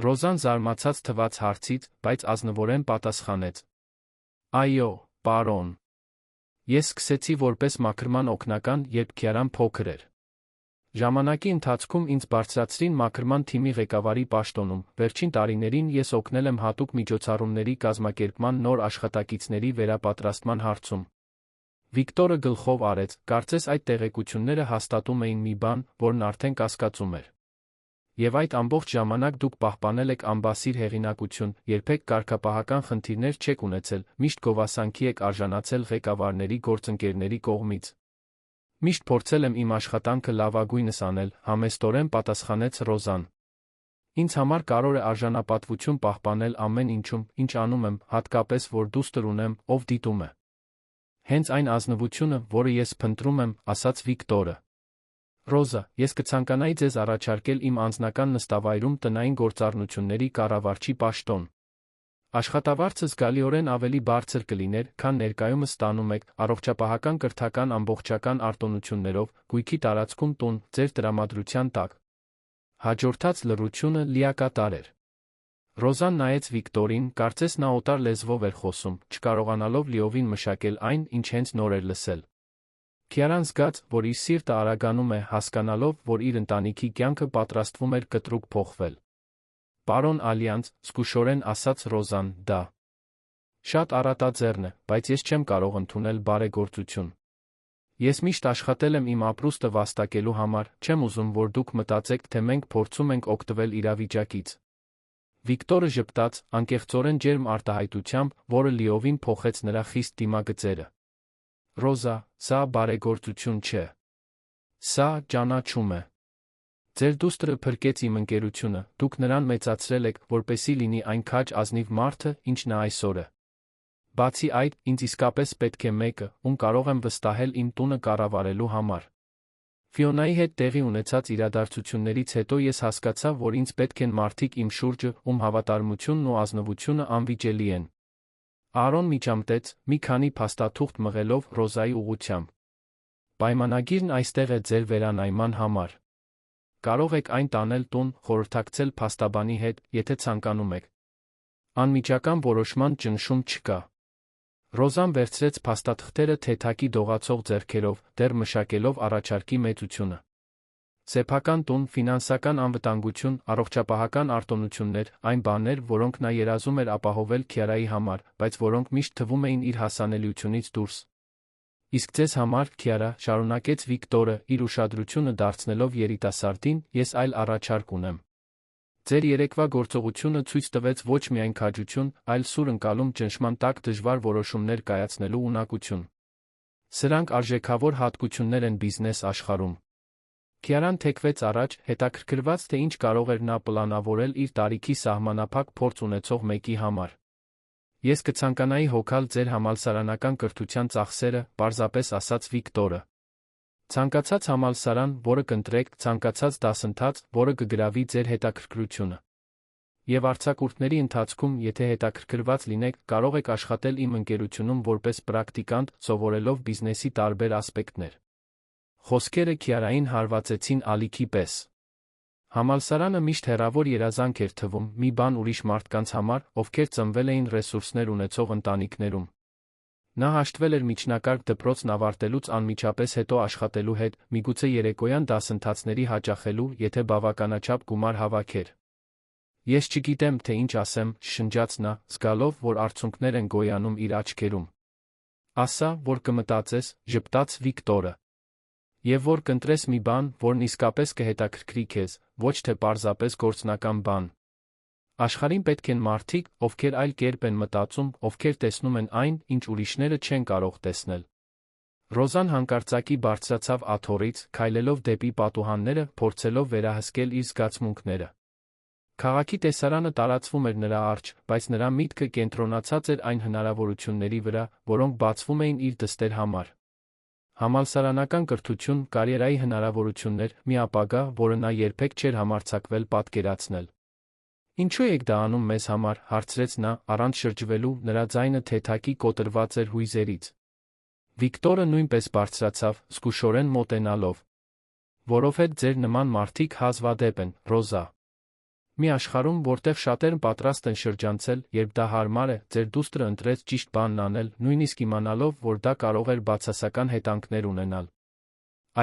Ռոզան զարմացած թվաց հարցից, բայց ազնվորեն պատասխանեց. Այո, պարոն։ Ես սկսեցի որպես մաքրման օգնական, երբ Քիարան փոքր էր։ Ժամանակի ընթացքում ինձ բարձրացրին մաքրման թիմի ղեկավարի պաշտոնում, վերջին տարիներին ես օգնել եմ հատուկ միջոցառումների կազմակերպման նոր աշխատակիցների վերապատրաստման հարցում։ Վիկտորը գլխով արեց, կարծես այդ տեղեկությունները հաստատում էին մի բան, որն արդեն կասկածում էր։ Եվ այդ ամբողջ ժամանակ դուք պահպանել եք անբասիր հեղինակություն, երբեք կարգապահական խնդիրներ չեք ունեցել, միշտ գովասանքի եք արժանացել ղեկավարների գործընկերների կողմից։ Միշտ փորձել եմ իմ աշխատանքը լավագույնս անել, համեստորեն պատասխանեց Ռոզան։ Ինձ համար կարող է արժանապատվություն պահպանել ամեն ինչում, ինչ անում եմ, հատկապես որ դուստր ունեմ, ով դիտում է։ Հենց այն ազնվությունը, որը ես փնտրում եմ, ասաց Վիկտորը։ Ռոզա, ես կցանկանայի ձեզ առաջարկել իմ անձնական նստավայրում տնային գործառնությունների կառավարչի պաշտոն։ Աշխատավարձը զգալիորեն ավելի բարձր կլիներ, քան ներկայումս ստանում եք, առողջապահական կրթական ամբողջական արտոնություններով, գույքի տարածքում տուն, ձեր տրամադրության տակ։ Հաջորդած լռությունը լիակատար էր։ Ռոզան նայեց Վիկտորին, կարծես նա օտար լեզվով էր խոսում, չկարողանալով լիովին մշակել այն, ինչ հենց նոր էր լսել։ Քիարան զգաց, որ իր սիրտը արագանում է, հասկանալով, որ իր ընտանիքի կյանքը պատրաստվում էր կտրուկ փոխվել։ Պարոն Ալյանց, զգուշորեն ասաց Ռոզան, դա շատ առատաձեռն է, բայց ես չեմ կարող ընդունել բարեգործություն։ Ես միշտ աշխատել եմ իմ ապրուստը վաստակելու համար, չեմ ուզում, որ դուք մտածեք, թե մենք փորձում ենք օգտվել իրավիճակից։ Վիկտորը ժպտաց, անկեղծորեն ջերմ արտահայտությամբ, որը լիովին փոխեց նրա խիստ դիմագծերը։ Ռոզա, սա բարեգործություն չէ։ Սա ճանաչում է։ Ձեր դուստրը փրկեց իմ ընկերությունը, դուք նրան մեծացրել եք, որպեսզի լինի այն քաջ ազնիվ մարդը, ինչ նա այսօր է։ Բացի այդ, ինձ իսկապես պետք է մեկը, ում կարող եմ վստահել իմ տունը կառավարելու համար։ Ֆիոնայի հետ տեղի ունեցած իրադարձություններից հետո ես հասկացա, որ ինձ պետք են մարդիկ իմ շուրջը, ում հավատարմությունն ու ազնվությունը անվիճելի են։ Արոն միջամտեց, մի քանի փաստաթուղթ մղելով Ռոզայի ուղղությամբ։ Պայմանագիրն այստեղ է ձեր վերանայման համար։ Կարող եք այն տանել տուն, խորհրդակցել փաստաբանի հետ, եթե ցանկանում եք։ Անմիջական որոշման ճնշում չկա։ Ռոզան վերցրեց փաստաթղթերը թեթակի դողացող ձեռքերով, դեռ մշակելով առաջարկի մեծությունը։ Սեփական տուն, ֆինանսական անվտանգություն, առողջապահական արտոնություններ, այն բաներ, որոնք նա երազում էր ապահովել Քիարայի համար, բայց որոնք միշտ թվում էին իր հասանելիությունից դուրս։ Իսկ ձեզ համար, Քիարա, շարունակեց Վիկտորը, իր ուշադրությունը դարձնելով երիտասարդին, ես այլ առաջարկ ունեմ։ Ձեր երեկվա գործողությունը ցույց տվեց ոչ միայն քաջություն, այլ սուր ընկալում ճնշման տակ դժվար որոշումներ կայացնելու ունակություն։ Սրանք արժեքավոր հատկություններ են բիզնես աշխարհում։ Քիարան թեքվեց առաջ, հետաքրքրված թե ինչ կարող էր նա պլանավորել իր տարիքի սահմանափակ փորձ ունեցող մեկի համար։ Ես կցանկանայի հոգալ ձեր համալսարանական կրթության ծախսերը, պարզապես ասաց Վիկտորը։ Ցանկացած համալսարան, որը կընտրեք, ցանկացած դասընթաց, որը կգրավի ձեր հետաքրքրությունը։ Եվ արձակուրդների ընթացքում, եթե հետաքրքրված լինեք, կարող եք աշխատել իմ ընկերությունում որպես պրակտիկանտ, սովորելով բիզնեսի տարբեր ասպեկտներ։ Խոսքերը Քիարային հարվածեցին ալիքի պես։ Համալսարանը միշտ հեռավոր երազանք էր թվում, մի բան ուրիշ մարդկանց համար, ովքեր ծնվել էին ռեսուրսներ ունեցող ընտանիքներում։ Նա հաշտվել էր միջնակարգ դպրոցն ավարտելուց անմիջապես հետո աշխատելու հետ, միգուցե երեկոյան դասընթացների հաճախելու, եթե բավականաչափ գումար հավաքեր։ Ես չգիտեմ, թե ինչ ասեմ, շշնջաց նա, զգալով, որ արցունքներ են գոյանում իր աչքերում։ Ասա, որ կմտածես, ժպտաց Վիկտորը։ Եվ որ կընտրես մի բան, որն իսկապես կհետաքրքրի քեզ, ոչ թե պարզապես գործնական բան։ Աշխարհին պետք են մարդիկ, ովքեր այլ կերպ են մտածում, ովքեր տեսնում են այն, ինչ ուրիշները չեն կարող տեսնել։ Ռոզան հանկարծակի բարձրացավ աթոռից, քայլելով դեպի պատուհանները, փորձելով վերահսկել իր զգացմունքները։ Քաղաքի տեսարանը տարածվում էր նրա առջ, բայց նրա միտքը կենտրոնացած էր այն հնարավորությունների վրա, որոնք բացվում էին իր դստեր համար։ Համալսարանական կրթություն, կարիերայի հնարավորություններ, մի ապագա, որը նա երբեք չէր համարձակվել պատկերացնել։ Ինչու եք դա անում մեզ համար, հարցրեց նա, առանց շրջվելու, նրա ձայնը թեթակի կոտրված էր հույզերից։ Վիկտորը նույնպես բարձրացավ, զգուշորեն մոտենալով։ Որովհետև ձեր նման մարդիկ հազվադեպ են, Ռոզա։ Մի աշխարհում, որտեղ շատերն պատրաստ են շրջանցել, երբ դա հարմար է, ձեր դուստրը ընտրեց ճիշտ բանն անել, նույնիսկ իմանալով, որ դա կարող էր բացասական հետանքներ ունենալ։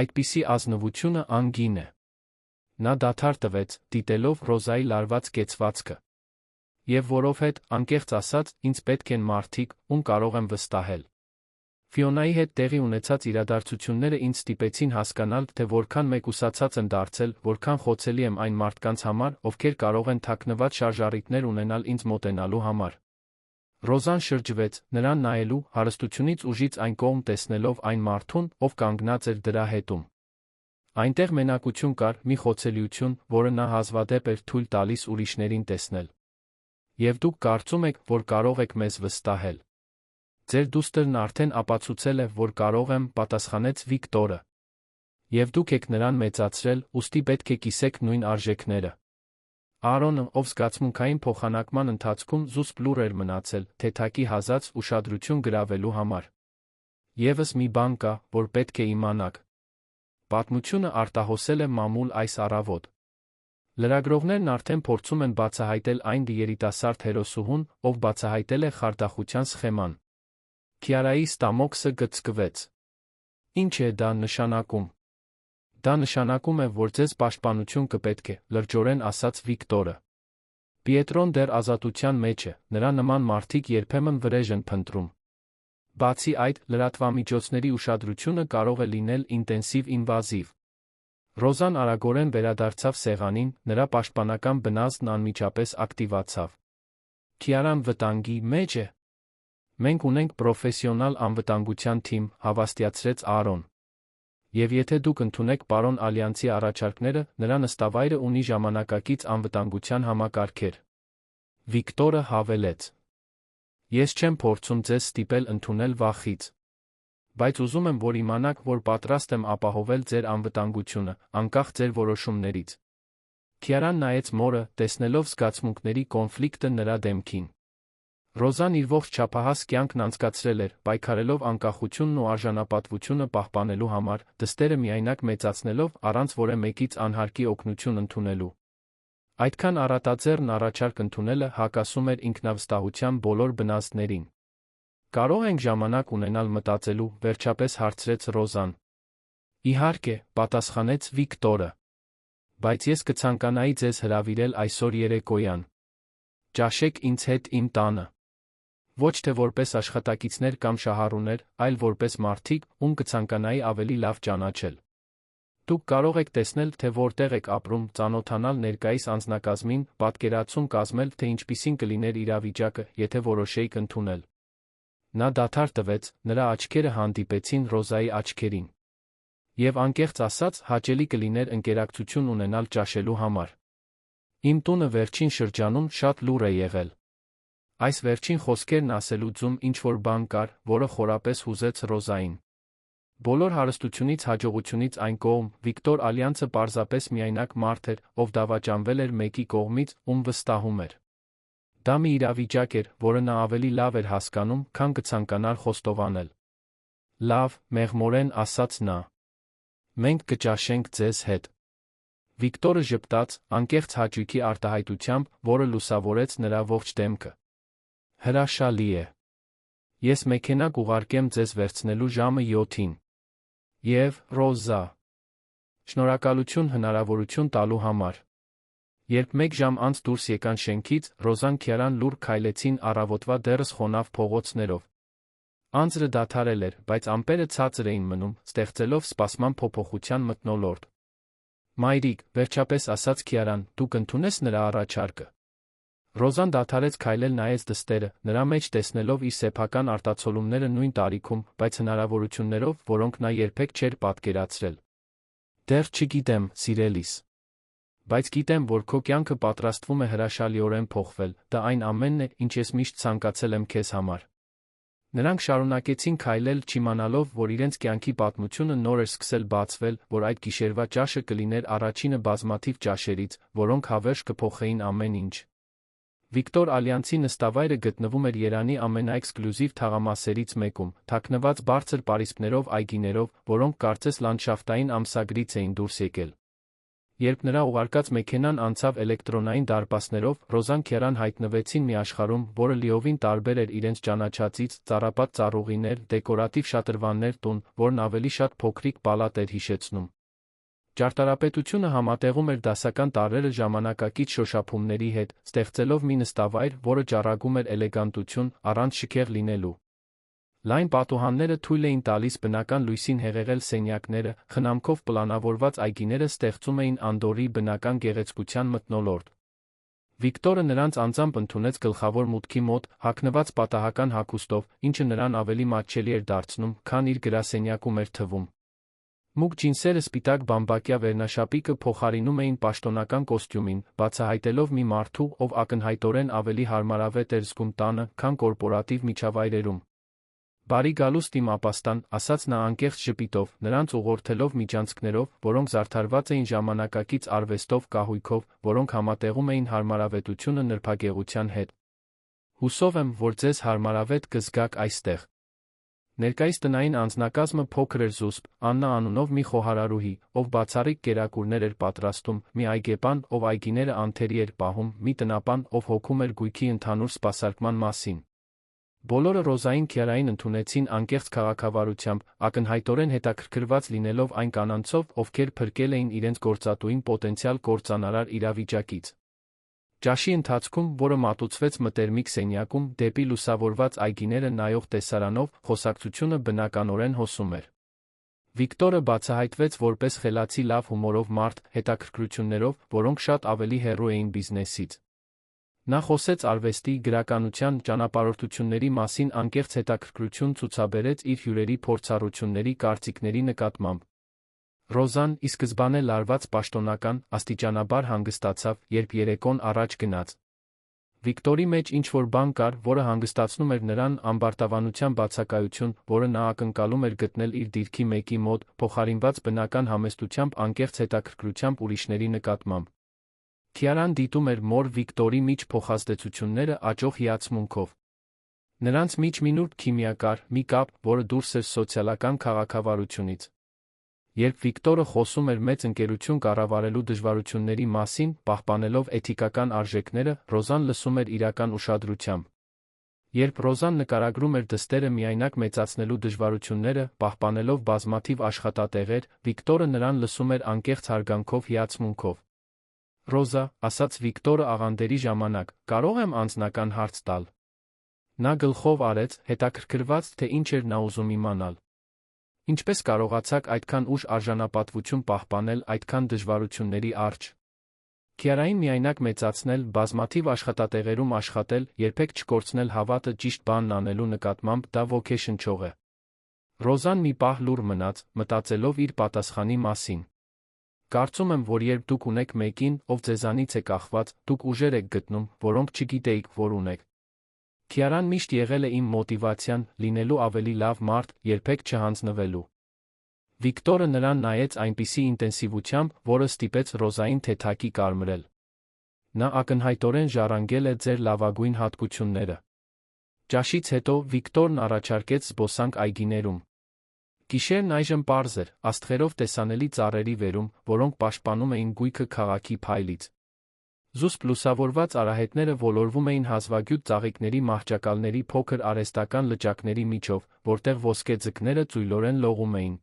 Այդպիսի ազնվությունը անգին է։ Նա դադար տվեց, դիտելով Ռոզայի լարված կեցվածքը։ Եվ որովհետև, անկեղծ ասած, ինձ պետք են մարդիկ, ում կարող եմ վստահել։ Ֆիոնայի հետ տեղի ունեցած իրադարձությունները ինձ ստիպեցին հասկանալ, թե որքան մեկուսացած եմ դարձել, որքան խոցելի եմ այն մարդկանց համար, ովքեր կարող են թաքնված շարժառիթներ ունենալ ինձ մոտենալու համար։ Ռոզան շրջվեց, նրան նայելու, հարստությունից ուժից այն կողմ տեսնելով այն մարդուն, ով կանգնած էր դրա հետում։ Այնտեղ մենակություն կար, մի խոցելիություն, որը նա հազվադեպ էր թույլ տալիս ուրիշներին տեսնել։ Եվ դուք կարծում եք, որ կարող եք մեզ վստահել։ Ձեր դուստրն արդեն ապացուցել է, որ կարող եմ, պատասխանեց Վիկտորը։ Եվ դուք եք նրան մեծացրել, ուստի պետք է կիսեք նույն արժեքները։ Արոնը, ով զգացմունքային փոխանակման ընթացքում զուսպ լուռ էր մնացել, թեթակի հազած ուշադրություն գրավելու համար։ Եվս մի բան կա, որ պետք է իմանաք։ Պատմությունը արտահոսել է մամուլ այս առավոտ։ Լրագրողներն արդեն փորձում են բացահայտել այն երիտասարդ հերոսուհուն, ով բացահայտել է խարդախության սխեման։ Քիարայի ստամոքսը գծկվեց։ Ինչ է դա նշանակում։ Դա նշանակում է, որ ձեզ պաշտպանություն կպետք է, լրջորեն ասաց Վիկտորը։ Պիետրոն դեռ ազատության մեջ է, նրա նման մարդիկ երբեմն վրեժ են փնտրում։ Բացի այդ, լրատվամիջոցների ուշադրությունը կարող է լինել ինտենսիվ ինվազիվ։ Ռոզան արագորեն վերադարձավ սեղանին, նրա պաշտպանական բնազդն անմիջապես ակտիվացավ։ Քիարան վտանգի մեջ է։ Մենք ունենք պրոֆեսիոնալ անվտանգության թիմ, հավաստիացրեց Արոն։ Եվ եթե դուք ընդունեք պարոն Ալյանցի առաջարկները, նրա նստավայրը ունի ժամանակակից անվտանգության համակարգեր։ Վիկտորը հավելեց. Ես չեմ փորձում ձեզ ստիպել ընդունել վախից։ Բայց ուզում եմ, որ իմանաք, որ պատրաստ եմ ապահովել ձեր անվտանգությունը, անկախ ձեր որոշումներից։ Քիարան նայեց մորը, տեսնելով զգացմունքների կոնֆլիկտը նրա դեմքին։ Ռոզան իր ողջ չափահաս կյանքն անցկացրել էր, պայքարելով անկախությունն ու արժանապատվությունը պահպանելու համար, դստերը միայնակ մեծացնելով, առանց որևէ մեկից անհարկի օգնություն ընդունելու։ Այդքան առատաձեռն առաջարկ ընդունելը հակասում էր ինքնավստահության բոլոր բնազդներին։ Կարող ենք ժամանակ ունենալ մտածելու, վերջապես հարցրեց Ռոզան։ Իհարկե, պատասխանեց Վիկտորը։ Բայց ես կցանկանայի ձեզ հրավիրել այսօր երեկոյան։ Ճաշեք ինձ հետ իմ տանը։ Ոչ թե որպես աշխատակիցներ կամ շահառուներ, այլ որպես մարդիկ, ում կցանկանայի ավելի լավ ճանաչել։ Դուք կարող եք տեսնել, թե որտեղ եք ապրում, ծանոթանալ ներկայիս անձնակազմին, պատկերացում կազմել, թե ինչպիսին կլիներ իրավիճակը, եթե որոշեիք ընդունել։ Նա դադար տվեց, նրա աչքերը հանդիպեցին Ռոզայի աչքերին։ Եվ անկեղծ ասած, հաճելի կլիներ ընկերակցություն ունենալ ճաշելու համար։ Իմ տունը վերջին շրջանում շատ լուռ է եղել։ Այս վերջին խոսքերն ասելուց ինչ-որ բան կար, որը խորապես հուզեց Ռոզային։ Բոլոր հարստությունից հաջողությունից այն կողմ, Վիկտոր Ալյանցը պարզապես միայնակ մարդ էր, ով դավաճանվել էր մեկի կողմից, ում վստահում էր։ Դա մի իրավիճակ էր, որը նա ավելի լավ էր հասկանում, քան կցանկանար խոստովանել։ Լավ, մեղմորեն ասաց նա։ Մենք կճաշենք ձեզ հետ։ Վիկտորը ժպտաց, անկեղծ հաճույքի արտահայտությամբ, որը լուսավորեց նրա ողջ դեմքը։ Հրաշալի է։ Ես մեքենա կուղարկեմ ձեզ վերցնելու ժամը 7-ին։ Եվ, Ռոզա, շնորհակալություն հնարավորություն տալու համար։ Երբ 1 ժամ անց դուրս եկան շենքից, Ռոզան Քիարան լուռ քայլեցին առավոտվա դեռս խոնավ փողոցներով։ Անձրը դադարել էր, բայց ամպերը ցածր էին մնում, ստեղծելով սպասման փոփոխության մթնոլորտ։ Մայրիկ, վերջապես ասաց Քիարան, դու կընդունես նրա առաջարկը։ Ռոզան դադարեց քայլել, նայեց դստերը, նրա մեջ տեսնելով իր սեփական արտացոլումները նույն տարիքում, բայց հնարավորություններով, որոնք նա երբեք չէր պատկերացրել։ Դեռ չգիտեմ, սիրելիս։ Բայց գիտեմ, որ քո կյանքը պատրաստվում է հրաշալիորեն փոխվել, դա այն ամենն է, ինչ ես միշտ ցանկացել եմ քեզ համար։ Նրանք շարունակեցին քայլել, չիմանալով, որ իրենց կյանքի պատմությունը նոր էր սկսել բացվել, որ այդ գիշերվա ճաշը կլիներ առաջինը բազմաթիվ ճաշերից, որոնք հավերժ կփոխեին ամեն ինչ։ Վիկտոր Ալյանցի նստավայրը գտնվում էր Երանի ամենաէքսկլյուզիվ թաղամասերից մեկում, թաքնված բարձր պարիսպներով այգիներով, որոնք կարծես լանդշաֆտային ամսագրից էին դուրս եկել։ Երբ նրա ուղարկած մեքենան անցավ էլեկտրոնային դարպասներով, Ռոզան Քիարան հայտնվեցին մի աշխարհում, որը լիովին տարբեր էր իրենց ճանաչածից, ծառապատ ծառուղիներ, դեկորատիվ շատրվաններ, տուն, որն ավելի շատ փոքրիկ պալատ էր հիշեցնում։ Ճարտարապետությունը համատեղում էր դասական տարրերը ժամանակակից շոշափումների հետ, ստեղծելով մի նստավայր, որը ճառագում էր էլեգանտություն, առանց շքեղ լինելու։ Լայն պատուհանները թույլ էին տալիս բնական լույսին հեղեղել սենյակները, խնամքով պլանավորված այգիները ստեղծում էին Անդորի բնական գեղեցկության մթնոլորտ։ Վիկտորը նրանց անձամբ ընդունեց գլխավոր մուտքի մոտ, հագնված պատահական հագուստով, ինչը նրան ավելի մատչելի էր դարձնում, քան իր գրասենյակում էր թվում։ Մուգ ջինսերը սպիտակ բամբակյա վերնաշապիկը փոխարինում էին պաշտոնական կոստյումին, բացահայտելով մի մարդու, ով ակնհայտորեն ավելի հարմարավետ էր զգում տանը, քան կորպորատիվ միջավայրերում։ Բարի գալուստ իմ ապաստան, ասաց նա անկեղծ ժպիտով, նրանց ուղղորդելով միջանցքներով, որոնք զարդարված էին ժամանակակից արվեստով, կահույքով, որոնք համատեղում էին հարմարավետությունը նրբագեղության հետ։ Հուսով եմ, որ ձեզ հարմարավետ կզգաք այստեղ։ Ներկայիս տնային անձնակազմը փոքր էր զուսպ, Աննա անունով մի խոհարարուհի, ով բացառիկ կերակուրներ էր պատրաստում, մի այգեպան, ով այգիները անթերի էր պահում, մի տնապան, ով հոգում էր գույքի ընդհանուր սպասարկման մասին։ Բոլորը Ռոզային Քիարային ընդունեցին անկեղծ քաղաքավարությամբ, ակնհայտորեն հետաքրքրված լինելով այն կանանցով, ովքեր փրկել էին իրենց գործատուին պոտենցիալ կործանարար իրավիճակից։ Ճաշի ընթացքում, որը մատուցվեց մտերմիկ սենյակում, դեպի լուսավորված այգիները նայող տեսարանով, խոսակցությունը բնականորեն հոսում էր։ Վիկտորը բացահայտվեց որպես խելացի լավ հումորով մարդ, հետաքրքրություններով, որոնք շատ ավելի հեռու էին բիզնեսից։ Նա խոսեց արվեստի, գրականության, ճանապարհորդությունների մասին, անկեղծ հետաքրքրություն ցուցաբերեց իր հյուրերի փորձառությունների, կարծիքների նկատմամբ։ Ռոզան, ի սկզբանե լարված պաշտոնական, աստիճանաբար հանգստացավ, երբ երեկոն առաջ գնաց։ Վիկտորի մեջ ինչ-որ բան կար, որը հանգստացնում էր նրան, ամբարտավանության բացակայություն, որը նա ակնկալում էր գտնել իր դիրքի մեկի մոտ, փոխարինված բնական համեստությամբ, անկեղծ հետաքրքրությամբ ուրիշների նկատմամբ։ Քիարան դիտում էր մոր Վիկտորի միջ փոխազդեցությունները աճող հիացմունքով։ Նրանց միջ մի նուրբ քիմիա կար, մի կապ, որը դուրս էր սոցիալական քաղաքավարությունից։ Երբ Վիկտորը խոսում էր մեծ ընկերություն կառավարելու դժվարությունների մասին, պահպանելով էթիկական արժեքները, Ռոզան լսում էր իրական ուշադրությամբ։ Երբ Ռոզան նկարագրում էր դստերը միայնակ մեծացնելու դժվարությունները, պահպանելով բազմաթիվ աշխատատեղեր, Վիկտորը նրան լսում էր անկեղծ հարգանքով հիացմունքով։ «Ռոզա», ասաց Վիկտորը աղանդերի ժամանակ, «կարող եմ անձնական հարց տալ»։ Նա գլխով արեց, հետաքրքրված, թե ինչ էր նա ուզում իմանալ։ «Ինչպես կարողացաք այդքան ուշ արժանապատվություն պահպանել այդքան դժվարությունների առջ։ Քիարային միայնակ մեծացնել, բազմաթիվ աշխատատեղերում աշխատել, երբեք չկորցնել հավատը ճիշտ բանն անելու նկատմամբ, դա ոգեշնչող է»։ Ռոզան մի պահ լուռ մնաց, մտածելով իր պատասխանի մասին։ «Կարծում եմ, որ երբ դուք ունեք մեկին, ով ձեզանից է կախված, դուք ուժեր եք գտնում, որոնք չգիտեիք, որ ունեք։ Քիարան միշտ եղել է իմ մոտիվացիան, լինելու ավելի լավ մարդ, երբեք չհանձնվելու»։ Վիկտորը նրան նայեց այնպիսի ինտենսիվությամբ, որը ստիպեց Ռոզային թեթակի կարմրել։ «Նա ակնհայտորեն ժառանգել է ձեր լավագույն հատկությունները»։ Ճաշից հետո Վիկտորն առաջարկեց զբոսանք այգիներում։ Գիշերն այժմ պարզ էր, աստղերով տեսանելի ծառերի վերում, որոնք պաշտպանում էին գույքը քաղաքի փայլից։ Զուսպ լուսավորված արահետները ոլորվում էին հազվագյուտ ծաղիկների մահճակալների փոքր արհեստական լճակների միջով, որտեղ ոսկե ձկները ծույլորեն լողում էին։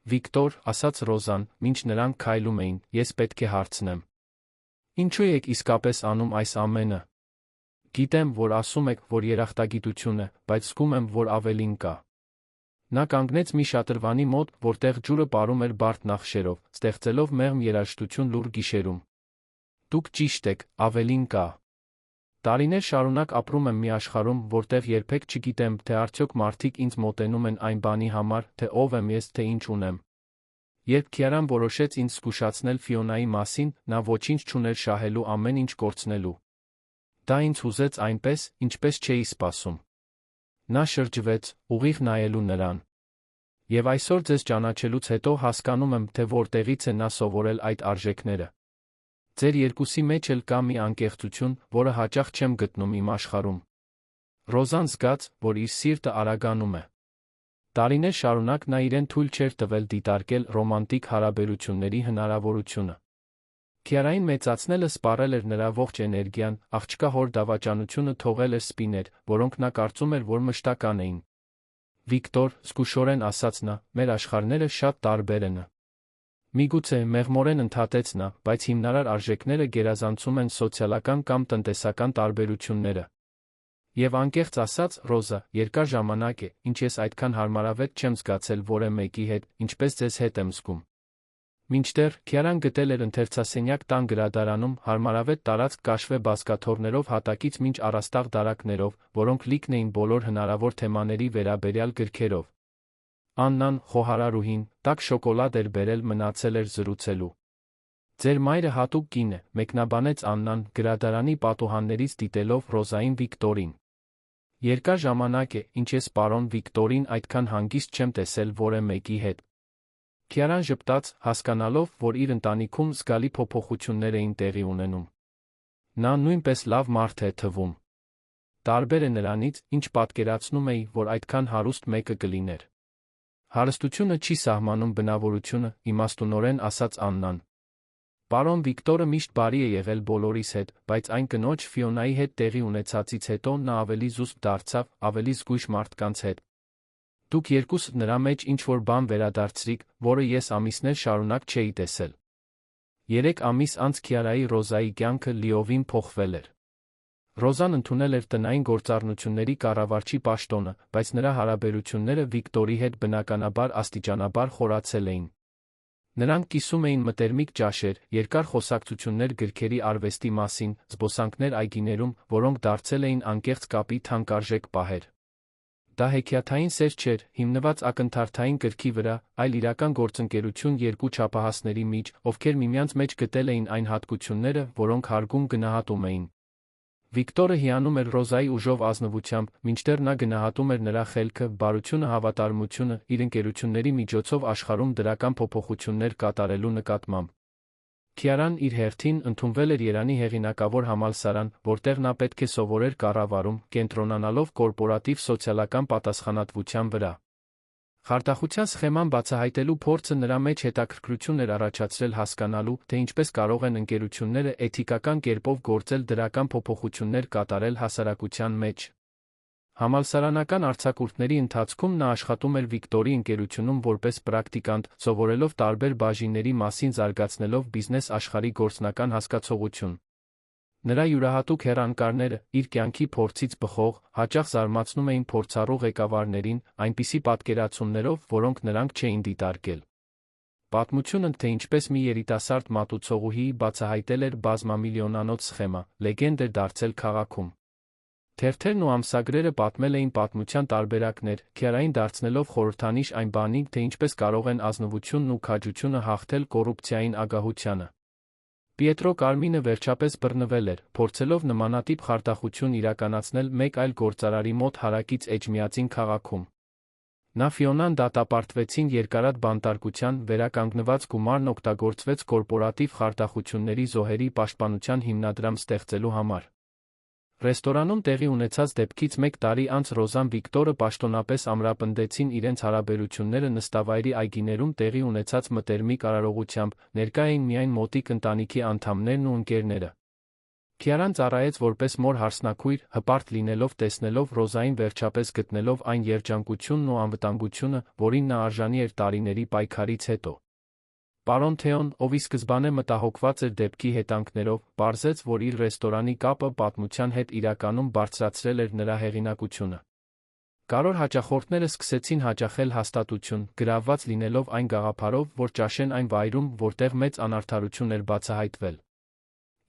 «Վիկտոր», ասաց Ռոզան, մինչ նրանք քայլում էին, «ես պետք է հարցնեմ. ինչու եք իսկապես անում այս ամենը։ Գիտեմ, որ ասում եք, որ երախտագիտություն է, բայց զգում եմ, որ ավելին կա»։ Նա կանգնեց մի շատրվանի մոտ, որտեղ ջուրը պարում էր բարդ նախշերով, ստեղծելով մեղմ երաժշտություն լուռ գիշերում։ «Դուք ճիշտ եք, ավելին կա։ Տարիներ շարունակ ապրում եմ մի աշխարհում, որտեղ երբեք չգիտեմ, թե արդյոք մարդիկ ինձ մոտենում են այն բանի համար, թե ով եմ ես, թե ինչ ունեմ։ Երբ Քիարան որոշեց ինձ զգուշացնել Ֆիոնայի մասին, նա ոչինչ չուներ շահելու, ամեն ինչ կորցնելու։ Դա ինձ հուզեց այնպես, ինչպես չէի սպասում»։ Նա շրջվեց, ուղիղ նայելու նրան։ «Եվ այսօր ձեզ ճանաչելուց հետո հասկանում եմ, թե որտեղից է նա սովորել այդ արժեքները։ Ձեր երկուսի մեջ էլ կա մի անկեղծություն, որը հաճախ չեմ գտնում իմ աշխարհում»։ Ռոզան զգաց, որ իր սիրտը արագանում է։ Տարիներ շարունակ նա իրեն թույլ չէր տվել դիտարկել ռոմանտիկ հարաբերությունների հնարավորությունը։ Քիարային մեծացնելը սպառել էր նրա ողջ էներգիան, աղջկա հոր դավաճանությունը թողել էր սպիներ, որոնք նա կարծում էր, որ մշտական էին։ «Վիկտոր», զգուշորեն ասաց նա, «մեր աշխարհները շատ տարբեր են»։ Միգուցե մեղմորեն ընդհատեց նա, բայց հիմնարար արժեքները գերազանցում են սոցիալական կամ տնտեսական տարբերությունները։ Եվ անկեղծ ասած, Ռոզա, երկար ժամանակ է, ինչ ես այդքան հարմարավետ չեմ զգացել որևէ մեկի հետ, ինչպես ձեզ հետ եմ զգում։ Մինչդեռ Քիարան գտել էր ընթերցասենյակ տան գրադարանում հարմարավետ տարածք կաշվե բազկաթոռներով հատակից մինչ առաստաղ դարակներով, որոնք լիքն էին բոլոր հնարավոր թեմաների վերաբերյալ գրքերով։ Աննան, խոհարարուհին, տաք շոկոլադ էր բերել, մնացել էր զրուցելու։ «Ձեր մայրը հատուկ կին է», մեկնաբանեց Աննան, գրադարանի պատուհաններից դիտելով Ռոզային Վիկտորին։ «Երկար ժամանակ է, ինչ ես պարոն Վիկտորին այդքան հանգիստ չեմ տեսել որևէ մեկի հետ»։ Քիարան ժպտաց, հասկանալով, որ իր ընտանիքում զգալի փոփոխություններ էին տեղի ունենում։ Նա նույնպես լավ մարդ է թվում։ Տարբեր է նրանից, ինչ պատկերացնում էի, որ այդքան հարուստ մեկը կլիներ։ «Հարստությունը չի սահմանում բնավորությունը», իմաստունորեն ասաց Աննան։ Պարոն Վիկտորը միշտ բարի է եղել բոլորիս հետ, բայց այն կնոջ Ֆիոնայի հետ տեղի ունեցածից հետո նա ավելի զուսպ դարձավ, ավելի զգույշ մարդկանց հետ։ Դուք երկուսդ նրա մեջ ինչ-որ բան վերադարձրիք, որը ես ամիսներ շարունակ չէի տեսել։ 3 ամիս անց Քիարայի Ռոզայի կյանքը լիովին փոխվել էր։ Ռոզան ընդունել էր տնային գործառնությունների կառավարչի պաշտոնը, բայց նրա հարաբերությունները Վիկտորի հետ բնականաբար աստիճանաբար խորացել էին։ Նրանք կիսում էին մտերմիկ ճաշեր, երկար խոսակցություններ գրքերի արվեստի մասին, զբոսանքներ այգիներում, որոնք դարձել էին անկեղծ կապի թանկարժեք պահեր։ Դա հեքիաթային սեր չէր, հիմնված ակնթարթային կրքի վրա, այլ իրական գործընկերություն երկու չափահասների միջ, ովքեր միմյանց մեջ գտել էին այն հատկությունները, որոնք հարգում գնահատում էին։ Վիկտորը հիանում էր Ռոզայի ուժով ազնվությամբ, մինչդեռ նա գնահատում էր նրա խելքը, բարությունը, հավատարմությունը, իր ընկերությունների միջոցով աշխարհում դրական փոփոխություններ կատարելու նկատմամբ։ Քիարան իր հերթին ընդունվել էր Երանի հեղինակավոր համալսարան, որտեղ նա պետք է սովորեր կառավարում, կենտրոնանալով կորպորատիվ սոցիալական պատասխանատվության վրա։ Խարդախության սխեման բացահայտելու փորձը նրա մեջ հետաքրքրություն էր առաջացրել հասկանալու, թե ինչպես կարող են ընկերությունները էթիկական կերպով գործել, դրական փոփոխություններ կատարել հասարակության մեջ։ Համալսարանական արձակուրդների ընթացքում նա աշխատում էր Վիկտորի ընկերությունում որպես պրակտիկանտ, սովորելով տարբեր բաժինների մասին, զարգացնելով բիզնես աշխարհի գործնական հասկացողություն։ Նրա յուրահատուկ հեռանկարները, իր կյանքի փորձից բխող, հաճախ զարմացնում էին փորձառու ղեկավարներին, այնպիսի պատկերացումներով, որոնք նրանք չէին դիտարկել։ Պատմությունը, թե ինչպես մի երիտասարդ մատուցողուհի բացահայտել էր բազմամիլիոնանոց սխեմա, լեգենդ էր դարձել քաղաքում։ Թերթերն ու ամսագրերը պատմել էին պատմության տարբերակներ, Քիարային դարձնելով խորհրդանիշ այն բանի, թե ինչպես կարող են ազնվությունն ու քաջությունը հաղթել կոռուպցիային ագահությանը։ Պիետրո Կարմինը վերջապես բռնվել էր, փորձելով նմանատիպ խարդախություն իրականացնել մեկ այլ գործարարի մոտ հարակից Էջմիածին քաղաքում։ Նա Ֆիոնան դատապարտվեցին երկարատ բանտարկության, վերականգնված գումարն օգտագործվեց կորպորատիվ խարդախությունների զոհերի պաշտպանության հիմնադրամ ստեղծելու համար։ Ռեստորանում տեղի ունեցած դեպքից մեկ տարի անց Ռոզան Վիկտորը պաշտոնապես ամրապնդեցին իրենց հարաբերությունները նստավայրի այգիներում տեղի ունեցած մտերմիկ արարողությամբ, ներկա էին միայն մոտիկ ընտանիքի անդամներն ու ընկերները։ Քիարան ծառայեց որպես մոր հարսնաքույր, հպարտ լինելով տեսնելով Ռոզային, վերջապես գտնելով այն երջանկությունն ու անվտանգությունը, որին նա արժանի էր տարիների պայքարից հետո։ Պարոն Թեոն, ով ի սկզբանե մտահոգված էր դեպքի հետանքներով, պարզեց, որ իր ռեստորանի կապը պատմության հետ իրականում բարձրացրել էր նրա հեղինակությունը։ Կարևոր հաճախորդները սկսեցին հաճախել հաստատություն, գրավված լինելով այն գաղափարով, որ ճաշեն այն վայրում, որտեղ մեծ անարդարություն էր բացահայտվել։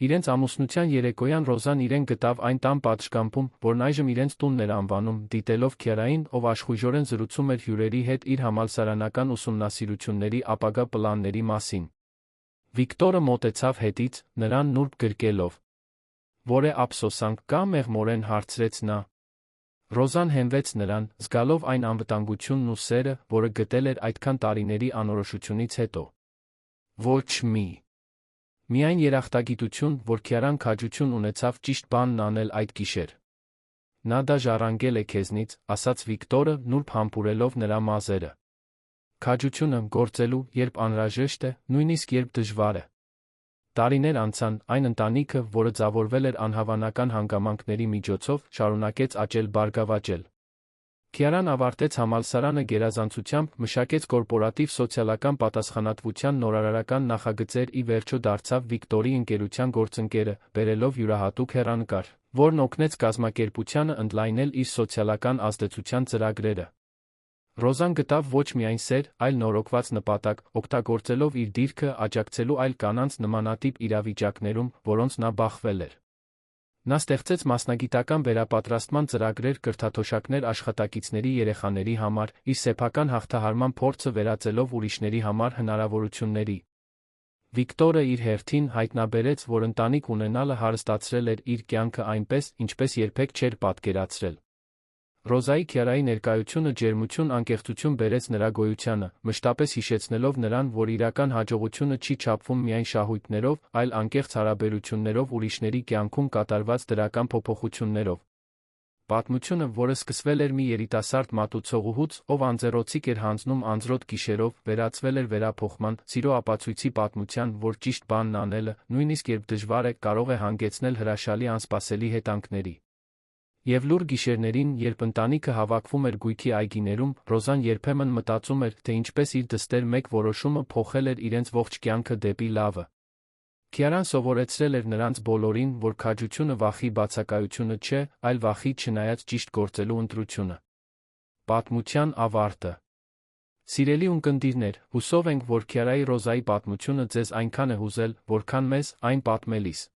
Իրենց ամուսնության երեկոյան Ռոզան իրեն գտավ այն տան պատշգամբում, որն այժմ իրենց տունն էր անվանում, դիտելով Քիարային, ով աշխույժորեն զրուցում էր հյուրերի հետ իր համալսարանական ուսումնասիրությունների ապագա պլանների մասին։ Վիկտորը մոտեցավ հետից, նրան նուրբ գրկելով։ Որ է ափսոսանք կա մեղմորեն հարցրեց նա։ Ռոզան հենվեց նրան, զգալով այն անվտանգությունն ու սերը, որը գտել էր այդքան տարիների անորոշությունից հետո։ Ոչ մի։ Միայն երախտագիտություն, որ Քիարան քաջություն ունեցավ ճիշտ բանն անել այդ գիշեր։ Նա դա ժառանգել է քեզնից, ասաց Վիկտորը, նուրբ համբուրելով նրա մազերը։ Քաջությունը գործելու, երբ անհրաժեշտ է, նույնիսկ երբ դժվար է։ Տարիներ անցան, այն ընտանիքը, որը ձավորվել էր անհավանական հանգամանքների միջոցով, շարունակեց աճել բարգավաճել։ Քիարան ավարտեց համալսարանը գերազանցությամբ, մշակեց կորպորատիվ սոցիալական պատասխանատվության նորարարական նախագծեր, ի վերջո դարձավ Վիկտորի ընկերության գործընկերը, բերելով յուրահատուկ հեռանկար, որն օգնեց կազմակերպությանը ընդլայնել իր սոցիալական ազդեցության ծրագրերը։ Ռոզան գտավ ոչ միայն սեր, այլ նորոգված նպատակ, օգտագործելով իր դիրքը, աջակցելու այլ կանանց նմանատիպ իրավիճակներում, որոնց նա բախվել էր։ Նա ստեղծեց մասնագիտական վերապատրաստման ծրագրեր, կրթաթոշակներ աշխատակիցների երեխաների համար, իր սեփական հաղթահարման փորձը վերածելով ուրիշների համար հնարավորությունների։ Վիկտորը իր հերթին հայտնաբերեց, որ ընտանիք ունենալը հարստացրել էր իր կյանքը այնպես, ինչպես երբեք չէր պատկերացրել։ Ռոզայի Քիարայի ներկայությունը ջերմություն, անկեղծություն բերեց նրա գոյությանը, մշտապես հիշեցնելով նրան, որ իրական հաջողությունը չի չափվում միայն շահույթներով, այլ անկեղծ հարաբերություններով, ուրիշների կյանքում կատարված դրական փոփոխություններով։ Պատմությունը, որը սկսվել էր մի երիտասարդ մատուցողուհուց, ով անձեռոցիկ էր հանձնում անձրոտ գիշերով, վերածվել էր վերափոխման, սիրո ապացույցի պատմության, որ ճիշտ բանն անելը, նույնիսկ երբ դժվար է, կարող է հանգեցնել հրաշալի անսպասելի հետանքների։ Եվ լուր գիշերներին, երբ ընտանիքը հավաքվում էր գույքի այգիներում, Ռոզան երբեմն մտածում էր, թե ինչպես իր դստեր մեկ որոշումը փոխել էր իրենց ողջ կյանքը դեպի լավը։ Քիարան սովորեցրել էր նրանց բոլորին, որ քաջությունը վախի բացակայությունը չէ, այլ վախի չնայած ճիշտ գործելու ընտրությունը։ Պատմության ավարտը։ Սիրելի ունկնդիրներ, հուսով ենք, որ Քիարայի Ռոզայի պատմությունը ձեզ այնքան է հուզել, որքան մեզ այն պատմելիս։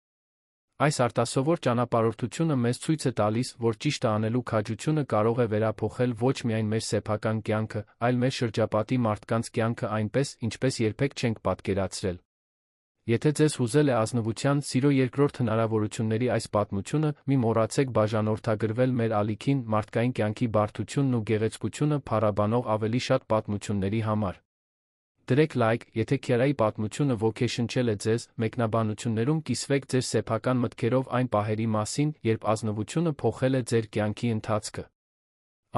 Այս արտասովոր ճանապարհորդությունը մեզ ցույց է տալիս, որ ճիշտը անելու քաջությունը կարող է վերափոխել ոչ միայն մեր սեփական կյանքը, այլ մեր շրջապատի մարդկանց կյանքը այնպես, ինչպես երբեք չենք պատկերացրել։ Եթե ձեզ հուզել է ազնվության, սիրո երկրորդ հնարավորությունների այս պատմությունը, մի մոռացեք բաժանորդագրվել մեր ալիքին մարդկային կյանքի բարդությունն ու գեղեցկությունը փառաբանող ավելի շատ պատմությունների համար։ Դրեք լայք, եթե Քիարայի պատմությունը ոգեշնչել է ձեզ, մեկնաբանություններում կիսվեք ձեր սեփական մտքերով այն պահերի մասին, երբ ազնվությունը փոխել է ձեր կյանքի ընթացքը։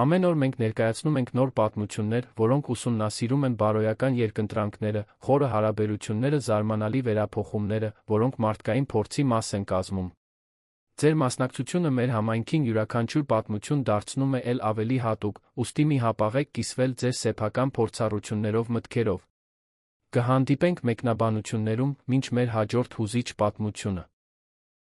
Ամեն օր մենք ներկայացնում ենք նոր պատմություններ, որոնք ուսումնասիրում են բարոյական երկընտրանքները, խորը հարաբերությունները, զարմանալի վերափոխումները, որոնք մարդկային փորձի մաս են կազմում։ Ձեր մասնակցությունը մեր համայնքին յուրաքանչյուր պատմություն դարձնում է էլ ավելի հատուկ, ուստի մի հապաղեք կիսվել ձեր սեփական փորձառություններով մտքերով։ Կհանդիպենք մեկնաբանություններում, մինչ մեր հաջորդ հուզիչ պատմությունը։